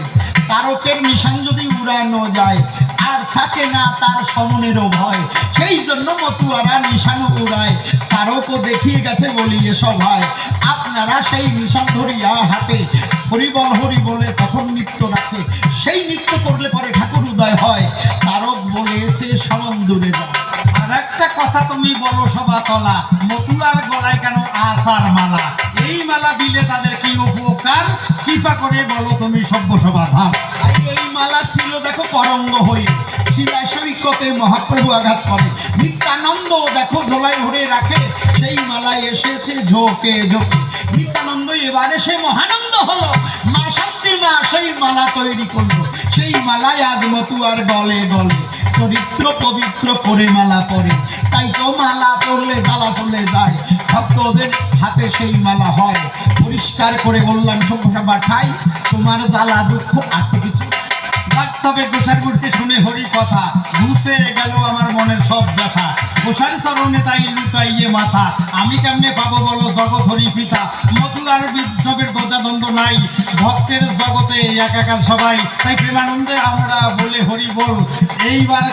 তারকের নিশান যদি উড়ানো যায় আর থাকে না তার সমনেরও ভয় সেই জন্য মতুয়ারা নিশান উড়ায় তারকও দেখিয়ে গেছে বলি এসব হয় আপনারা সেই নিশান ধরিয়া হাতে হরিবল হরি বলে তখন নৃত্য রাখে সেই নৃত্য করলে পরে ঠাকুর উদয় হয় তারক বলেছে সমন দূরে যায় আর একটা কথা তুমি বলো সভা তলা মতুয়ার গলায় কেন আশার মালা এই মালা দিলে তাদের কি উপকার কৃপা করে বলো তুমি সভ্যসভা ধাম আর এই মালা ছিল দেখো করঙ্গ হয়ে শিলায় সৈকতে মহাপ্রভু আঘাত করে নিত্যানন্দ দেখো ঝোলায় ভরে রাখে সেই মালায় এসেছে ঝোঁকে ঝোঁকে নিত্যানন্দ এবারে সে মহানন্দ হলো মা শান্তি মা সেই মালা তৈরি করলো সেই মালায় আজ মতুয়ার গলে গলে চরিত্র পবিত্র করে মালা পরে তাই তো মালা পরলে জ্বালা চলে যায় ভক্তদের হাতে সেই মালা হয় পরিষ্কার করে বললাম সভ্যসভা ঠাই তোমার জ্বালা দুঃখ আর তো কিছু তবে গোসার গুড়কে শুনে হরি কথা ঘুষে গেল আমার মনের সব ব্যথা গোসার চরণে তাই লুটাইয়ে মাথা আমি কেমনে পাবো বলো জগৎ হরি পিতা মতুয়ার বিপ্লবের দ্বন্দ্ব নাই ভক্তের জগতে একাকার সবাই তাই প্রেমানন্দে আমরা বলে হরি বল এইবার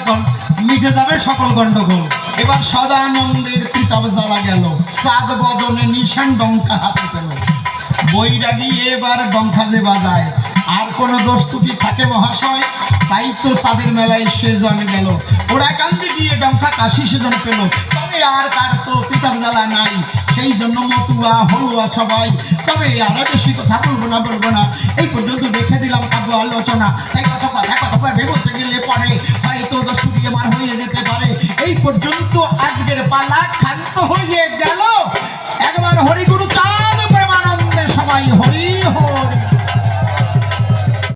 মিটে যাবে সকল গন্ডগোল এবার সদানন্দের কিতাব জ্বালা গেল সাদ বদনে নিশান ডঙ্কা হাতে পেল বৈরাগী এবার ডঙ্কা যে বাজায় আর কোনো দোষ ত্রুটি থাকে মহাশয় তাই তো সাদের মেলায় সেজন গেল ওরা কান্দি গিয়ে ডঙ্কা কাশি সেজন পেল তবে আর কার তো কিতাব জ্বালা নাই সেই জন্য মতুয়া হলুয়া সবাই তবে আর বেশি কথা বলবো না এই পর্যন্ত রেখে দিলাম কাব্য আলোচনা তাই কথা ভেবে বলতে গেলে পরে হয়তো দোষ ত্রুটি আমার হয়ে যেতে পারে এই পর্যন্ত আজকের পালা ক্ষান্ত হয়ে গেল। একবার হরিগুরু চাঁদ প্রেমানন্দের সবাই হরি হরি।